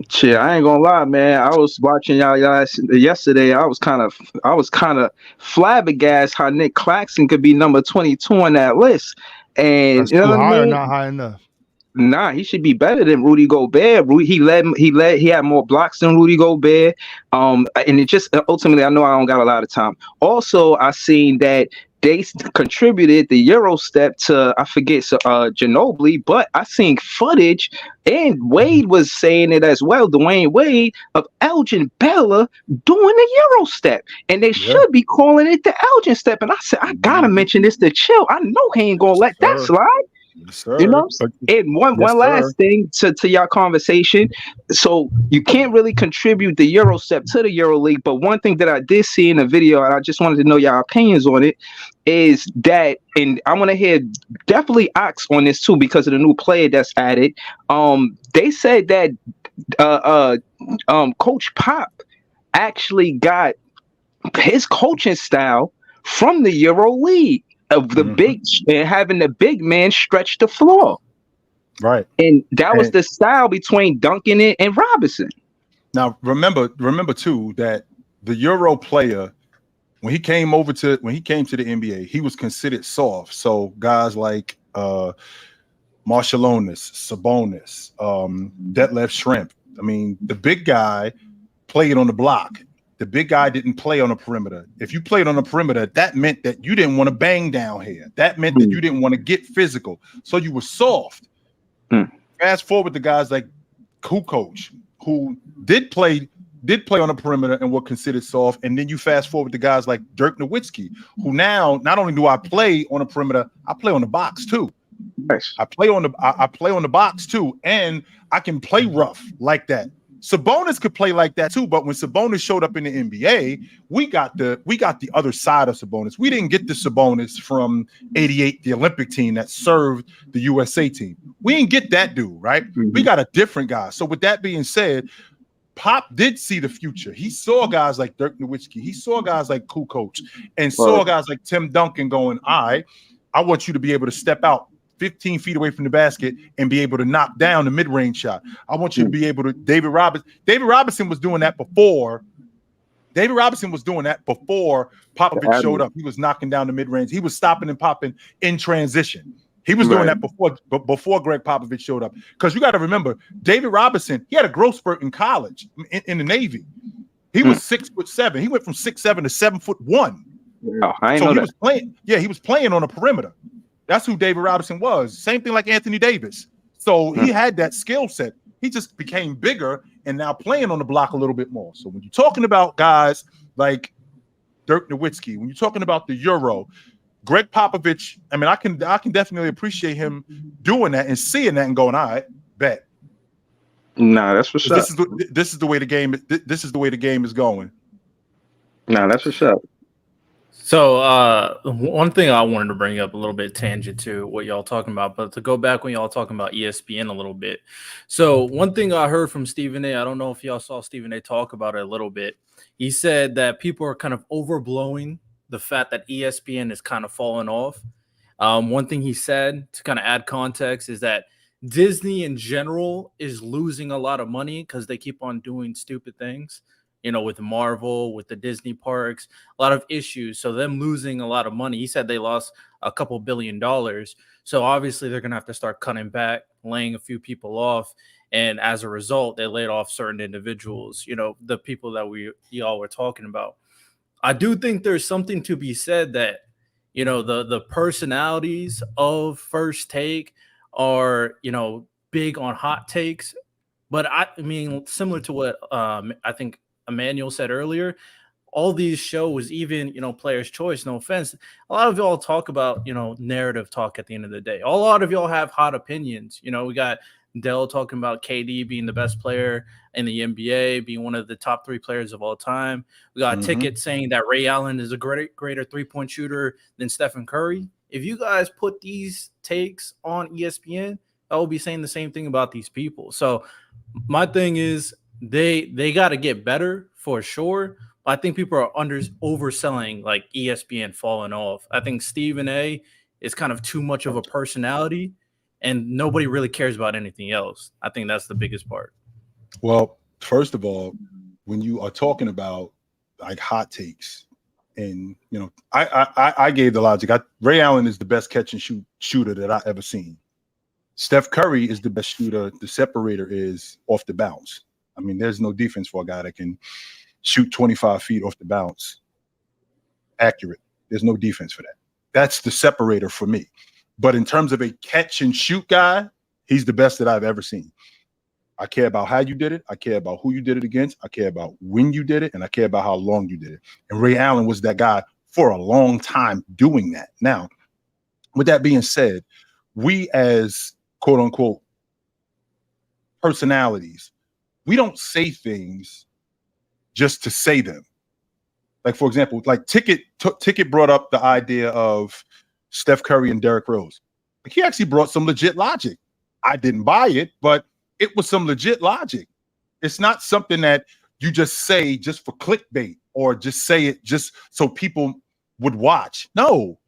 Shit, I ain't gonna lie, man. I was watching y'all yesterday. I was kind of flabbergasted how Nick Claxton could be number 22 on that list. And that's too high or not high enough? Nah, he should be better than Rudy Gobert. He had more blocks than Rudy Gobert. And it just ultimately, I know I don't got a lot of time. Also, I seen that they contributed the Euro step to, I forget, Ginobili, but I seen footage, and Wade was saying it as well, Dwayne Wade, of Elgin Baylor doing the Euro step. And they should be calling it the Elgin step. And I said, I gotta mention this to Chill. I know he ain't gonna let that slide. Yes, and one last thing to y'all conversation. So you can't really contribute the Euro step to the Euro League, but one thing that I did see in the video, and I just wanted to know y'all opinions on it, is that, and I want to hear definitely Ox on this too because of the new player that's added. They said that Coach Pop actually got his coaching style from the Euro League of the big and having the big man stretch the floor. Right. And that was the style between Duncan and Robinson. Now remember too that the Euro player, when he came to the NBA, he was considered soft. So guys like Marshallonis, Sabonis, Detlef Schrempf. I mean, the big guy played on the block. The big guy didn't play on the perimeter. If you played on the perimeter, that meant that you didn't want to bang down here. That meant that you didn't want to get physical. So you were soft. Fast forward to guys like Kukoc, who did play on the perimeter and were considered soft. And then you fast forward to guys like Dirk Nowitzki, who now not only do I play on the perimeter, I play on the box too. Nice. I play on the box too, and I can play rough like that. Sabonis could play like that too, but when Sabonis showed up in the NBA, we got the other side of Sabonis. We didn't get the Sabonis from '88, the Olympic team that served the USA team. We didn't get that dude, right? We got a different guy. So with that being said, Pop did see the future. He saw guys like Dirk Nowitzki. He saw guys like Kukoc and saw guys like Tim Duncan going, all right, I want you to be able to step out 15 feet away from the basket and be able to knock down the mid-range shot. I want you to be able to David Robinson was doing that before. David Robinson was doing that before Popovich showed up. He was knocking down the mid-range. He was stopping and popping in transition. He was doing that before Greg Popovich showed up. Because you got to remember, David Robinson, he had a growth spurt in college in the Navy. He was 6'7". He went from 6'7" to 7'1". Oh, I know was playing. Yeah, he was playing on the perimeter. That's who David Robinson was. Same thing like Anthony Davis. So he had that skill set. He just became bigger and now playing on the block a little bit more. So when you're talking about guys like Dirk Nowitzki, when you're talking about the Euro, Greg Popovich, I mean, I can definitely appreciate him doing that and seeing that and going, all right, bet. Nah, that's what's up. This is the way the game. This is the way the game is going. Nah, that's what's up. So one thing I wanted to bring up a little bit tangent to what y'all talking about, but to go back when y'all talking about ESPN a little bit. So one thing I heard from Stephen A, I don't know if y'all saw Stephen A talk about it a little bit. He said that people are kind of overblowing the fact that ESPN is kind of falling off. One thing he said to kind of add context is that Disney in general is losing a lot of money because they keep on doing stupid things. You know, with Marvel, with the Disney parks, a lot of issues. So them losing a lot of money. He said they lost a couple $1 billion. So obviously they're going to have to start cutting back, laying a few people off. And as a result, they laid off certain individuals, you know, the people that y'all were talking about. I do think there's something to be said that, you know, the personalities of First Take are, you know, big on hot takes. But I mean, similar to what I think Emmanuel said earlier, all these shows, even, you know, Player's Choice, no offense, a lot of y'all talk about, you know, narrative talk at the end of the day. A lot of y'all have hot opinions. You know, we got Dell talking about KD being the best player in the NBA, being one of the top 3 players of all time. We got Ticket saying that Ray Allen is a greater three-point shooter than Stephen Curry. If you guys put these takes on ESPN, I will be saying the same thing about these people. So my thing is, they got to get better for sure. But I think people are overselling like ESPN falling off. I think Stephen A is kind of too much of a personality and nobody really cares about anything else. I think that's the biggest part. Well, first of all, when you are talking about like hot takes, and you know, I gave the logic. Ray Allen is the best catch and shoot shooter that I ever seen. Steph Curry is the best shooter. The separator is off the bounce. I mean, there's no defense for a guy that can shoot 25 feet off the bounce. Accurate. There's no defense for that. That's the separator for me. But in terms of a catch and shoot guy, he's the best that I've ever seen. I care about how you did it. I care about who you did it against. I care about when you did it. And I care about how long you did it. And Ray Allen was that guy for a long time doing that. Now, with that being said, we as quote unquote personalities, we don't say things just to say them. Like, for example, like Ticket brought up the idea of Steph Curry and Derrick Rose. Like, he actually brought some legit logic. I didn't buy it, but it was some legit logic. It's not something that you just say just for clickbait. or just say it just so people would watch. No,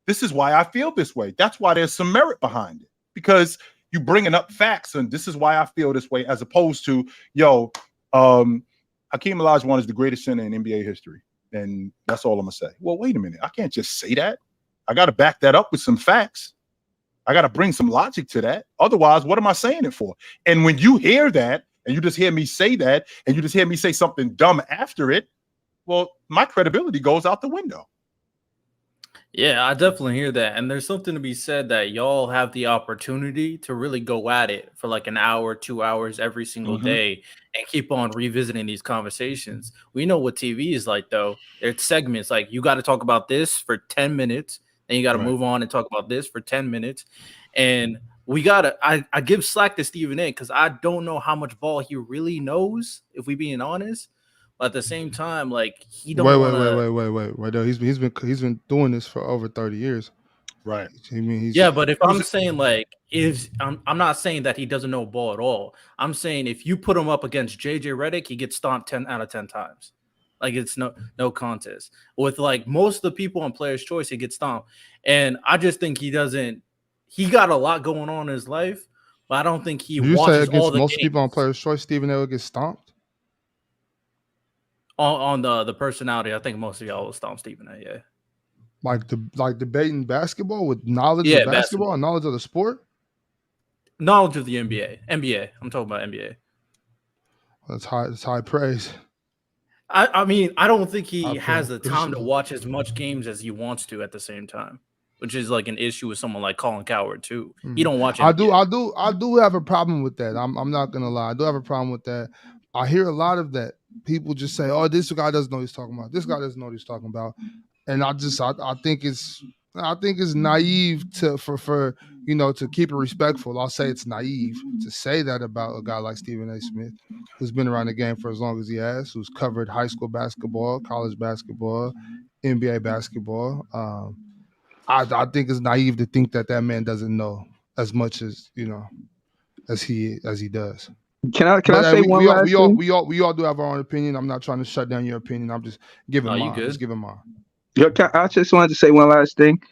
this is why I feel this way. That's why there's some merit behind it, because you bringing up facts, and this is why I feel this way, as opposed to, Hakeem Olajuwon is the greatest center in NBA history, and that's all I'm gonna say. Well, wait a minute, I can't just say that. I got to back that up with some facts. I got to bring some logic to that. Otherwise, what am I saying it for? And when you hear that, and you just hear me say that, and you just hear me say something dumb after it, well, my credibility goes out the window. Yeah, I definitely hear that. And there's something to be said that y'all have the opportunity to really go at it for like an hour, 2 hours every single day and keep on revisiting these conversations. We know what TV is like, though. It's segments. Like, you got to talk about this for 10 minutes, and you got to move on and talk about this for 10 minutes. And we got to, I give slack to Stephen A, because I don't know how much ball he really knows, if we being honest. But at the same time, like, he don't wait. He's been doing this for over 30 years. Right. I mean, but if I'm saying, like, I'm not saying that he doesn't know ball at all. I'm saying if you put him up against JJ Redick, he gets stomped 10 out of 10 times. Like, it's no contest. With, like, most of the people on Player's Choice, he gets stomped. And I just think he got a lot going on in his life, but I don't think he watches all the most games. people on Player's Choice, Stephen A will get stomped? On the personality, I think most of y'all will stomp Stephen A. Yeah, like debating basketball with knowledge of basketball and knowledge of the sport, knowledge of the NBA. I'm talking about NBA. That's high praise. I mean, I don't think he has the time to watch as much games as he wants to at the same time, which is like an issue with someone like Colin Cowherd too. He don't watch NBA. I do have a problem with that. I'm not gonna lie. I do have a problem with that. I hear a lot of that. People just say, "Oh, this guy doesn't know what he's talking about. This guy doesn't know what he's talking about," and I think it's naive to keep it respectful. I'll say it's naive to say that about a guy like Stephen A. Smith, who's been around the game for as long as he has, who's covered high school basketball, college basketball, NBA basketball. I think it's naive to think that man doesn't know as much as as he does. Can I say one last thing? We all do have our own opinion. I'm not trying to shut down your opinion. I'm just giving mine. Just giving mine. I just wanted to say one last thing.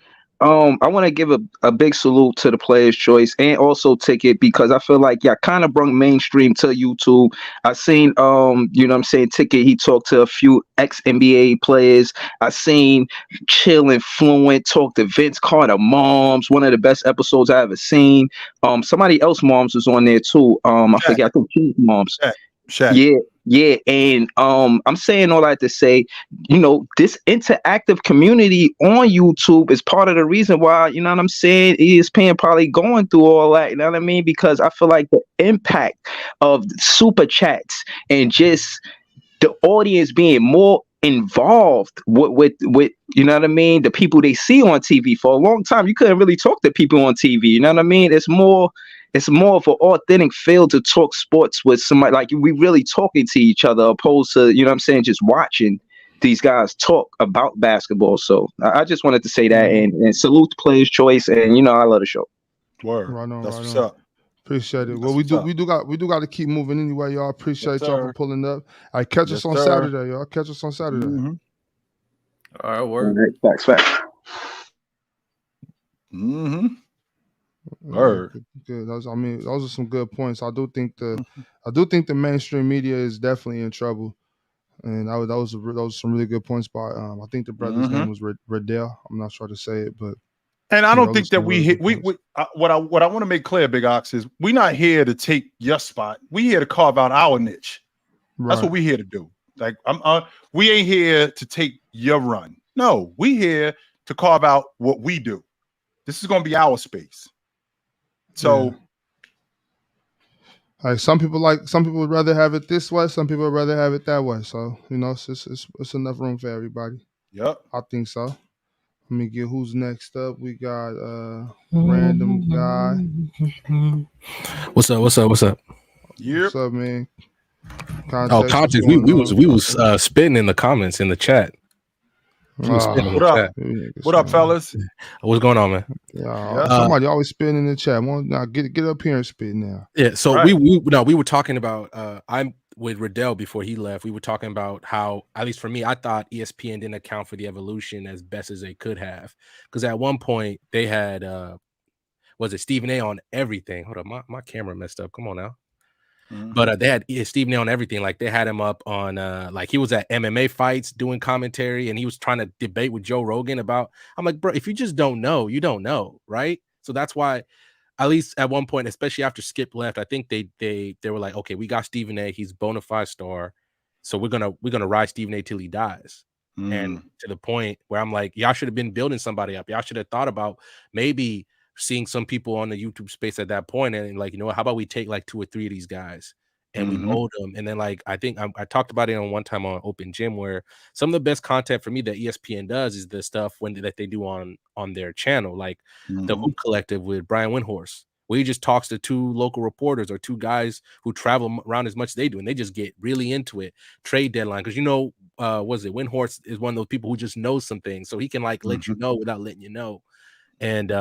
I want to give a big salute to the Player's Choice and also Ticket, because I feel like kind of brought mainstream to YouTube. I seen Ticket, he talked to a few ex-NBA players. I seen Chill and Fluent talk to Vince Carter moms, one of the best episodes I ever seen. Somebody else moms was on there too. I forget, I think King's moms. Shaq. Yeah, and I'm saying all that to say, this interactive community on YouTube is part of the reason why, you know what I'm saying, ESPN probably going through all that, you know what I mean? Because I feel like the impact of Superchats and just the audience being more involved with you know what I mean, the people they see on TV. For a long time, you couldn't really talk to people on TV, you know what I mean? It's more of an authentic feel to talk sports with somebody, like we really talking to each other, opposed to, you know what I'm saying, just watching these guys talk about basketball. So I just wanted to say that and salute the Player's Choice, and I love the show. Word. Right on, that's right what's on. up. Appreciate it. Well, we do got to keep moving anyway, y'all. Appreciate y'all for pulling up. All right, catch us on Saturday, y'all. Catch us on Saturday. All right, word. Facts. Word. Good. Those are some good points. I do think the mainstream media is definitely in trouble, and those are some really good points by I think the brother's name was Riddell. I'm not sure to say it, but and I don't think that what I want to make clear, Big Ox, is we're not here to take your spot. We here to carve out our niche. Right. That's what we're here to do. Like we ain't here to take your run. No, we here to carve out what we do. This is going to be our space. So, like some people would rather have it this way. Some people would rather have it that way. So it's enough room for everybody. Yep, I think so. Let me get who's next up. We got random guy. What's up? Yep. What's up, man? Context. We was spitting in the comments in the chat. What up, fellas? What's going on, man? Somebody always spitting in the chat. Now get up here and spit now. Yeah. So right. we were talking about with Riddell before he left, we were talking about how, at least for me, I thought ESPN didn't account for the evolution as best as they could have. Because at one point they had was it Stephen A on everything? Hold on, my camera messed up. Come on now. But they had Stephen A on everything. Like they had him up on like he was at MMA fights doing commentary, and he was trying to debate with Joe Rogan about. I'm like, bro, if you just don't know, you don't know, right? So that's why, at least at one point, especially after Skip left, I think they were like, okay, we got Stephen A. He's a bona fide star, so we're gonna ride Stephen A. till he dies. And to the point where I'm like, y'all should have been building somebody up. Y'all should have thought about maybe seeing some people on the YouTube space at that point, and like, you know, how about we take like 2 or 3 of these guys and we mold them. And then like I think I talked about it on one time on Open Gym, where some of the best content for me that ESPN does is the stuff that they do on their channel, like the Hoop Collective with Brian Windhorst, where he just talks to 2 local reporters or 2 guys who travel around as much as they do, and they just get really into it. Trade deadline, because was it Windhorst is one of those people who just knows some things, so he can like let you know without letting you know. And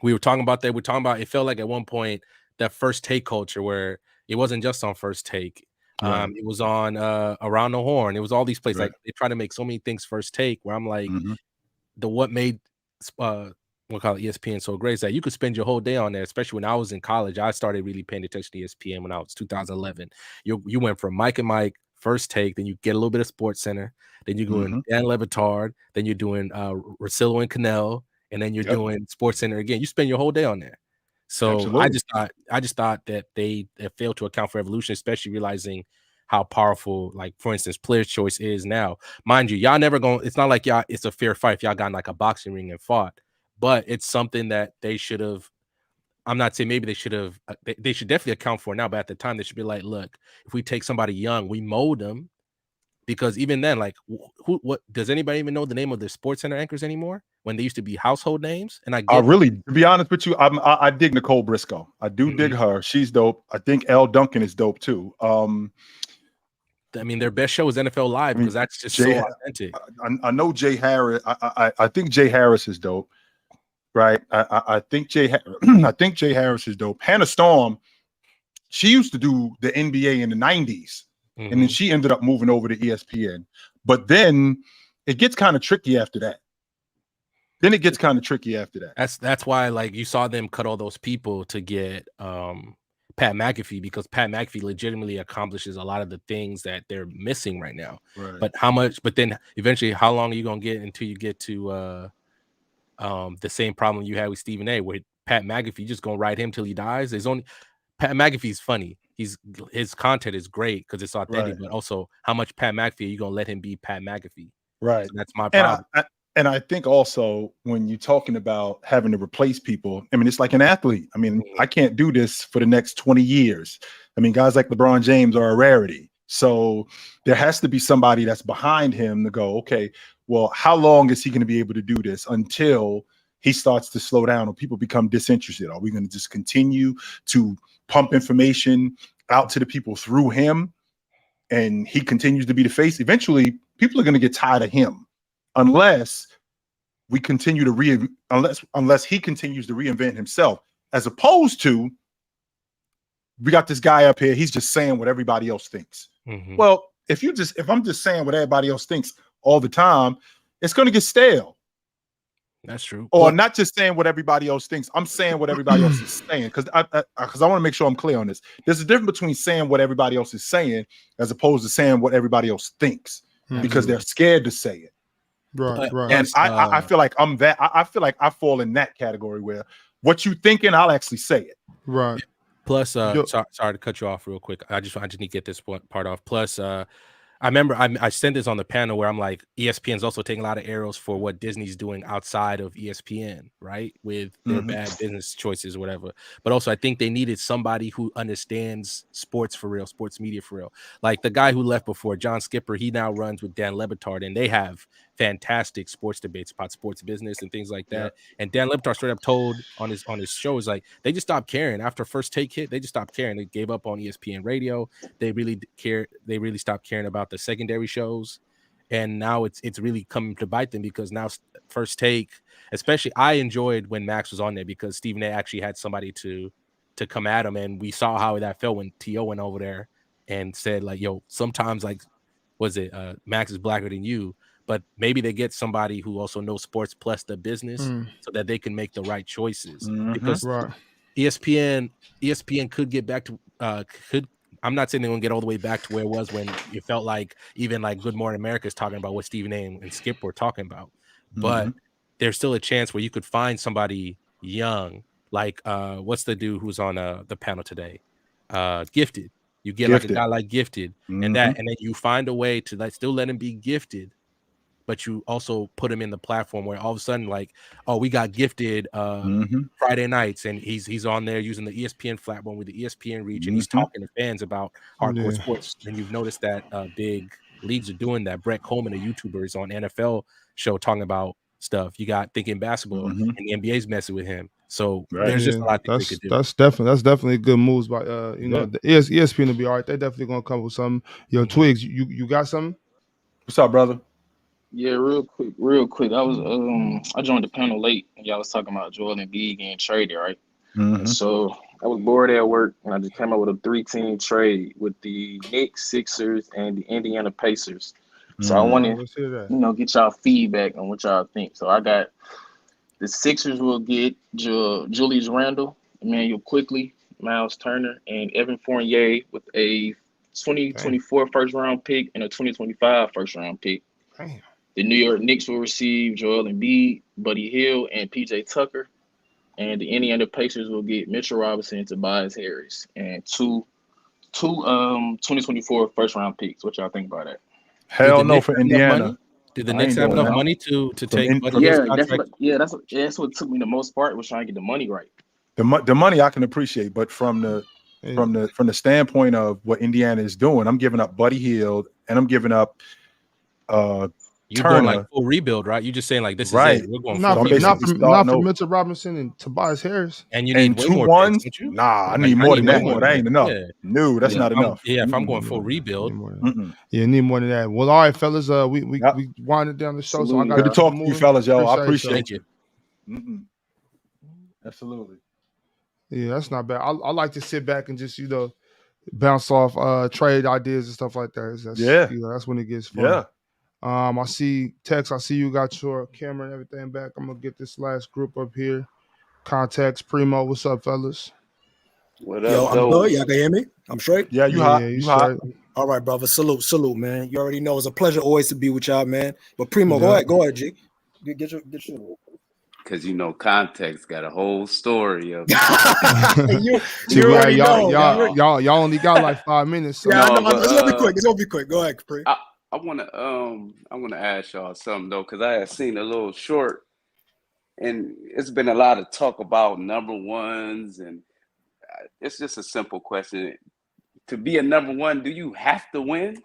we were talking about that. We're talking about, it felt like at one point that First Take culture, where it wasn't just on First Take. It was on Around the Horn. It was all these places. Like they try to make so many things First Take, where I'm like, what made we'll call it ESPN so great is that you could spend your whole day on there. Especially when I was in college, I started really paying attention to ESPN when I was 2011. You went from Mike and Mike, First Take, then you get a little bit of Sports Center, then you're doing Dan Levitard, then you're doing Rosillo and Cannell, and then you're doing Sports Center again. You spend your whole day on there. So absolutely. I just thought that they failed to account for evolution, especially realizing how powerful, like for instance, Player's Choice is now. Mind you, y'all never going. It's not like y'all. It's a fair fight if y'all got in like a boxing ring and fought, but it's something that they should have. I'm not saying maybe they should have. They should definitely account for now, but at the time they should be like, look, if we take somebody young, we mold them. Because even then, like, what does anybody even know the name of the Sports Center anchors anymore? When they used to be household names, and I really, to be honest with you, I dig Nicole Briscoe. I do dig her. She's dope. I think Elle Duncan is dope too. I mean, their best show is NFL Live because that's just so authentic. I know Jay Harris. I think Jay Harris is dope, right? I think Jay Harris is dope. Hannah Storm, she used to do the NBA in the 90s. And then she ended up moving over to ESPN. But then it gets kind of tricky after that. That's why, like, you saw them cut all those people to get Pat McAfee, because Pat McAfee legitimately accomplishes a lot of the things that they're missing right now. Right. But then eventually, how long are you gonna get until you get to the same problem you had with Stephen A, where Pat McAfee just gonna ride him till he dies? There's only Pat McAfee's funny. His content is great because it's authentic, but also how much Pat McAfee are you gonna let him be Pat McAfee? Right. So that's my problem. And I think also when you're talking about having to replace people, I mean, it's like an athlete. I mean, I can't do this for the next 20 years. I mean, guys like LeBron James are a rarity. So there has to be somebody that's behind him to go, okay, well, how long is he going to be able to do this until he starts to slow down or people become disinterested? Are we going to just continue to pump information out to the people through him and he continues to be the face? Eventually, people are going to get tired of him unless we continue to unless he continues to reinvent himself, as opposed to we got this guy up here, he's just saying what everybody else thinks. Well, if I'm just saying what everybody else thinks all the time, it's going to get stale. That's true. Or not just saying what everybody else thinks. I'm saying what everybody else is saying, because I want to make sure I'm clear on this. There's a difference between saying what everybody else is saying as opposed to saying what everybody else thinks, because they're scared to say it. Right. And I feel like I'm that. I feel like I fall in that category where what you thinking, I'll actually say it. Right. Plus, sorry to cut you off real quick. I just need to get this part off. Plus, I remember I said this on the panel where I'm like, ESPN's also taking a lot of arrows for what Disney's doing outside of ESPN, right? With their bad business choices or whatever. But also, I think they needed somebody who understands sports for real, sports media for real. Like the guy who left before, John Skipper, he now runs with Dan Levitard, and they have fantastic sports debates about sports business and things like that. And Dan Levitard straight up told on his show, is like, they just stopped caring after First Take hit. They just stopped caring. They gave up on ESPN radio. They really stopped caring about the secondary shows, and now it's really coming to bite them, because now First Take, especially, I enjoyed when Max was on there because Stephen A actually had somebody to come at him, and we saw how that felt when T.O. went over there and said like, yo, sometimes like, was it Max is blacker than you, but maybe they get somebody who also knows sports plus the business so that they can make the right choices. Because ESPN could get back to I'm not saying they're gonna get all the way back to where it was when it felt like even like Good Morning America is talking about what Stephen A and Skip were talking about, but there's still a chance where you could find somebody young, like what's the dude who's on the panel today? Gifted. You get like a guy like Gifted, and then you find a way to like still let him be gifted, but you also put him in the platform where all of a sudden, like, oh, we got Gifted Friday nights, and he's on there using the ESPN platform with the ESPN reach, and he's talking to fans about hardcore sports. And you've noticed that big leagues are doing that. Brett Coleman, a YouTuber, is on NFL show talking about stuff. You got Thinking Basketball, and the NBA's messing with him. So there's just a lot that they could do. That's definitely good moves by the ESPN to be all right. They're definitely gonna come with something. Yo, Twigs, you got something? What's up, brother? Yeah, real quick. I joined the panel late, and y'all was talking about Joel Embiid getting traded, right? And so I was bored at work, and I just came up with a 3-team trade with the Knicks, Sixers, and the Indiana Pacers. So I want to, get y'all feedback on what y'all think. So I got the Sixers will get Julius Randle, Emmanuel Quickly, Miles Turner, and Evan Fournier with a 2024 first-round pick and a 2025 first-round pick. Damn. The New York Knicks will receive Joel Embiid, Buddy Hield, and PJ Tucker. And the Indiana Pacers will get Mitchell Robinson and Tobias Harris and two 2024 first-round picks. What y'all think about that? Hell no for Indiana. Did the Knicks have enough money to take Buddy Hield's contract? That's what took me the most part, was trying to get the money right. The money I can appreciate, but from the standpoint of what Indiana is doing, I'm giving up Buddy Hield and I'm giving up you're going like full rebuild, right? You're just saying like this is it. We're going not for Mitchell Robinson and Tobias Harris. And you need way 2 more ones? picks, don't you? Nah, I need more than that. That ain't enough. Yeah. No, that's not enough. If I'm going full rebuild. Need more than that. Well, all right, fellas. We winded down the show, so I got good to talk to you, fellas, yo. I appreciate you. Absolutely. Yeah, that's not bad. I like to sit back and just bounce off trade ideas and stuff like that. That's when it gets fun. Yeah. I see Tex. I see you got your camera and everything back. I'm gonna get this last group up here. Context, Primo. What's up, fellas? What up? Yo, I'm good. Y'all can hear me? I'm straight. Yeah, you hot. You hot. All right, brother. Salute, man. You already know it's a pleasure always to be with y'all, man. But Primo, go ahead, G. Get your. Because context got a whole story of y'all only got like 5 minutes. So. Yeah, it's gonna be quick. It's gonna be quick. Go ahead, Pre. I wanna ask y'all something though, because I had seen a little short, and it's been a lot of talk about number ones, and it's just a simple question. To be a number one, do you have to win?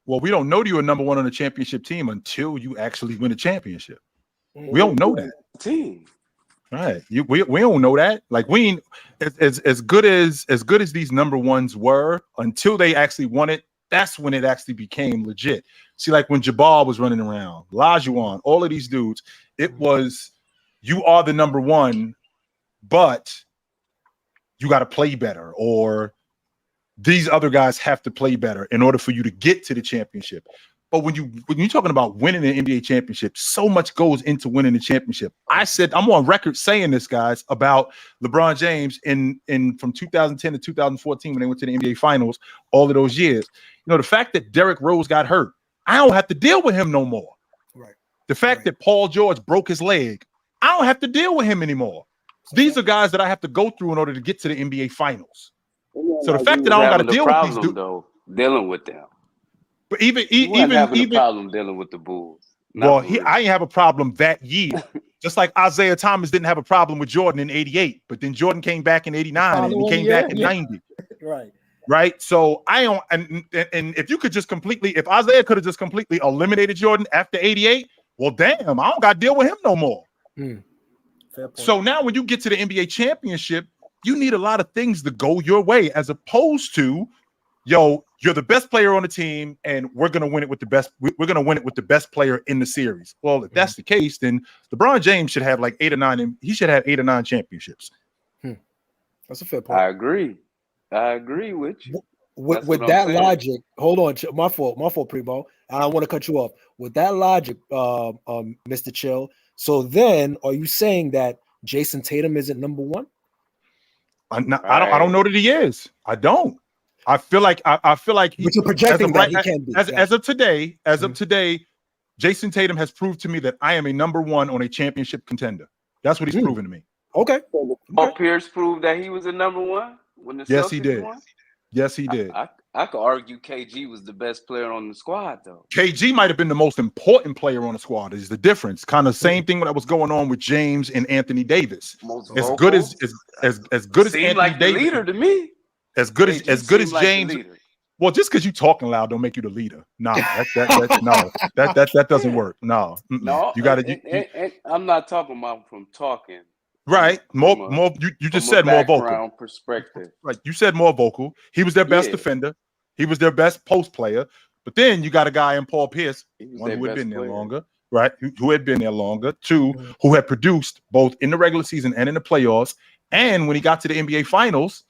Well, we don't know you're a number one on a championship team until you actually win a championship. We don't know that team, right? We don't know that. Like we ain't as good as these number ones were until they actually won it. That's when it actually became legit. See, like when Jamal was running around, Lajuan, all of these dudes, it was you are the number one, but you got to play better, or these other guys have to play better in order for you to get to the championship. But when you're talking about winning an NBA championship, so much goes into winning the championship. I said, I'm on record saying this, guys, about LeBron James in from 2010 to 2014 when they went to the NBA Finals, all of those years. The fact that Derrick Rose got hurt, I don't have to deal with him no more. Right. The fact that Paul George broke his leg, I don't have to deal with him anymore. These are guys that I have to go through in order to get to the NBA Finals. So the fact that I don't got to deal with these dudes, dealing with them. But even a problem dealing with the Bulls. I ain't have a problem that year. Just like Isaiah Thomas didn't have a problem with Jordan in '88, but then Jordan came back in '89 and he came back in '90. Right. So I don't. And if you could just if Isaiah could have just completely eliminated Jordan after '88, well, damn, I don't got to deal with him no more. Fair point. So now when you get to the NBA championship, you need a lot of things to go your way, as opposed to, you're the best player on the team, and we're gonna win it with the best. We're gonna win it with the best player in the series. Well, if that's the case, then LeBron James should have like 8 or 9. He should have 8 or 9 championships. That's a fair point. I agree. I agree with you. With that logic, hold on, my fault, Primo. I don't want to cut you off. With that logic, Mr. Chill. So then, are you saying that Jason Tatum isn't number one? I don't know that he is. I don't. I feel like But you're projecting that he can be. As of today, Jason Tatum has proved to me that I am a number one on a championship contender. That's what he's proven to me. Okay. Paul Pierce proved that he was a number one when the Yes, Celtics he did. won? Yes, he did. I could argue KG was the best player on the squad, though. KG might have been the most important player on the squad. Is the difference? Kind of same thing that was going on with James and Anthony Davis. As good as Anthony like Davis, the leader to me. As good as James. Well, just because you talking loud don't make you the leader. No, that doesn't work. No, you got to. I'm not talking about from talking. Right, more. You just said more vocal. Perspective. Right, you said more vocal. He was their best defender. He was their best post player. But then you got a guy in Paul Pierce, one who had been there longer, right? Who had been there longer. Two, who had produced both in the regular season and in the playoffs. And when he got to the NBA Finals,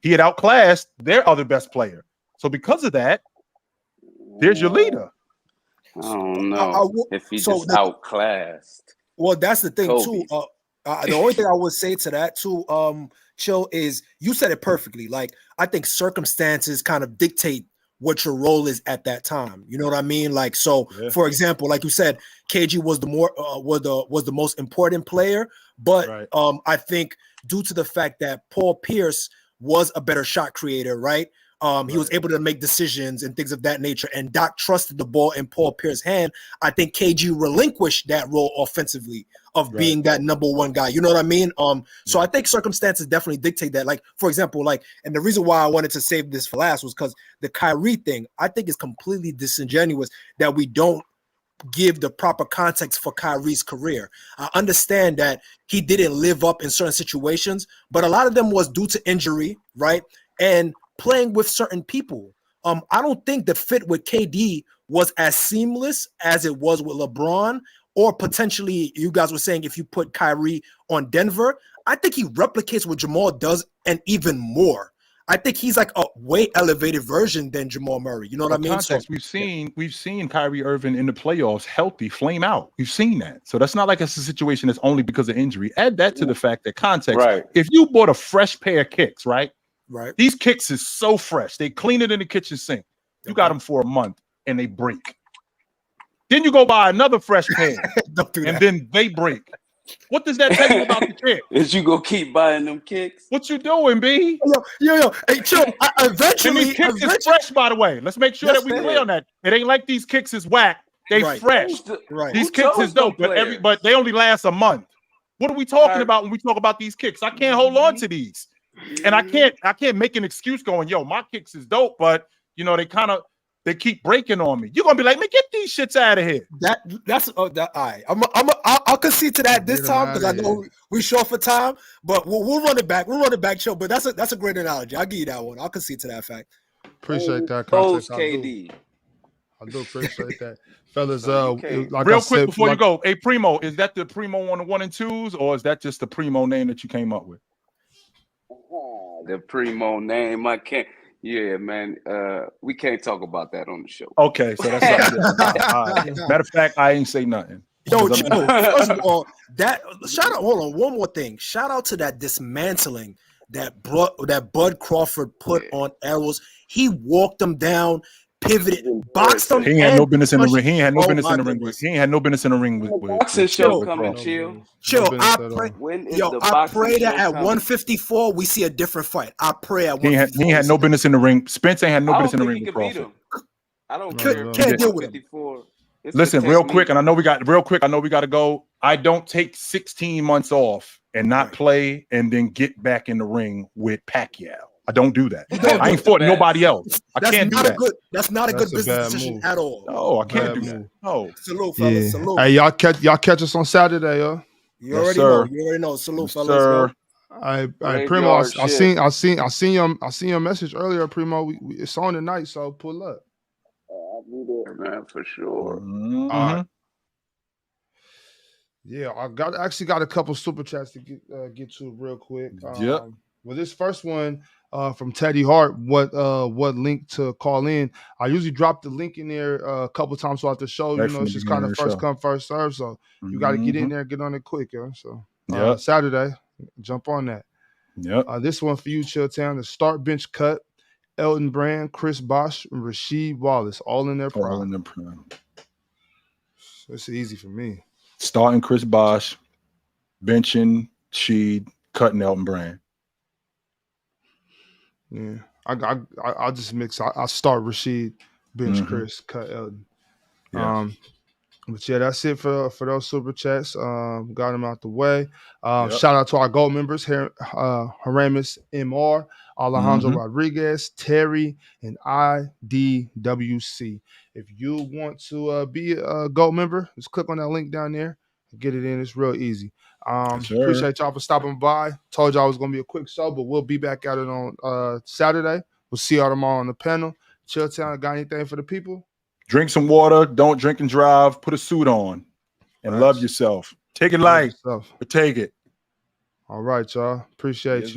he had outclassed their other best player. So because of that, there's your leader. I don't know if he just outclassed. Well, that's the thing too. The only thing I would say to that too, Chill, is you said it perfectly. Like, I think circumstances kind of dictate what your role is at that time. You know what I mean? Like, so for example, like you said, KG was the most important player, but I think due to the fact that Paul Pierce was a better shot creator, right? He was able to make decisions and things of that nature, and Doc trusted the ball in Paul Pierce's hand. I think KG relinquished that role offensively of being that number one guy. You know what I mean? So I think circumstances definitely dictate that. Like, for example, like, and the reason why I wanted to save this for last was because the Kyrie thing, I think, is completely disingenuous that we don't give the proper context for Kyrie's career. I understand that he didn't live up in certain situations, but a lot of them was due to injury, right? And playing with certain people. I don't think the fit with KD was as seamless as it was with LeBron, or potentially you guys were saying if you put Kyrie on Denver. I think he replicates what Jamal does and even more. I think he's like a way elevated version than Jamal Murray. You know what I mean? Context, we've seen Kyrie Irving in the playoffs healthy, flame out. We've seen that. So that's not like it's a situation that's only because of injury. Add that to the fact that context, if you bought a fresh pair of kicks, right? These kicks is so fresh. They clean it in the kitchen sink. You got them for a month and they break. Then you go buy another fresh pair and then they break. What does that tell you about the kick? Is you gonna keep buying them kicks? What you doing, B? Yo. Hey, chill. Eventually, these kicks is fresh, by the way. Let's make sure that we clear on that. It ain't like these kicks is whack. They fresh. These kicks is dope, but they only last a month. What are we talking about when we talk about these kicks? I can't hold on to these. And I can't make an excuse going, yo, my kicks is dope, but you know, they keep breaking on me. You're gonna be like, man, get these shits out of here. That's all right. I'll concede to that this time because I know we're short for time, but we'll run it back. We'll run it back, Chill. But that's a great analogy. I'll give you that one. I'll concede to that fact. Appreciate that. KD. I do appreciate that. Fellas, like real quick before you go, hey Primo, is that the Primo on the 1 and 2s, or is that just the Primo name that you came up with? The Primo name, I can't. Yeah, man. We can't talk about that on the show. Okay, so that's matter of fact, I ain't say nothing. Yo, first of all, shout out. Hold on, one more thing. Shout out to that dismantling that Bud Crawford put on Arrows. He walked them down, pivoted, boxed them. He ain't had no business in the ring. He ain't had no business in the ring. He ain't had no business in the ring with boxing show coming. Chill. I pray that at 154 we see a different fight. I pray at 154. He ain't had no business in the ring. Spence ain't had no business in the ring with Crawford. I don't care. Can't deal with him. Listen, real quick, and I know we got to go. I don't take 16 months off and not play and then get back in the ring with Pacquiao. I don't do that. I ain't fought nobody else. I can't do that. That's not a good business decision at all. No, I can't do that. No. Salute, fellas. Salute. Hey, y'all catch us on Saturday, yo. You already know. Salute, fellas. Sir. All right, Primo. I seen your message earlier, Primo. It's on tonight, so pull up. I'll be there, man, for sure. Mm-hmm. Yeah, I actually got a couple super chats to get to real quick. Well, this first one from Teddy Hart, what link to call in? I usually drop the link in there a couple times throughout the show. Right, you know, it's just kind of first come, first serve. So you got to get in there, get on it quick, yo. So Saturday, jump on that. Yep. This one for you, Chilltown. The start bench cut: Elton Brand, Chris Bosh, and Rasheed Wallace, all in their prime. All in their prime. It's easy for me. Starting Chris Bosh, benching Sheed, cutting Elton Brand. Yeah, I'll just mix. I'll start Rasheed, bench Chris, cut Elton. Yeah. But yeah, that's it for those super chats. Got them out the way. Shout out to our gold members here, Haramis MR, Alejandro Rodriguez, Terry, and IDWC. If you want to be a gold member, just click on that link down there and get it in. It's real easy. Appreciate y'all for stopping by. Told y'all it was gonna be a quick show, but we'll be back at it on Saturday. We'll see y'all tomorrow on the panel. Chilltown, got anything for the people? Drink some water. Don't drink and drive. Put a suit on and love yourself. Take it light, but take it. All right, y'all. Appreciate you.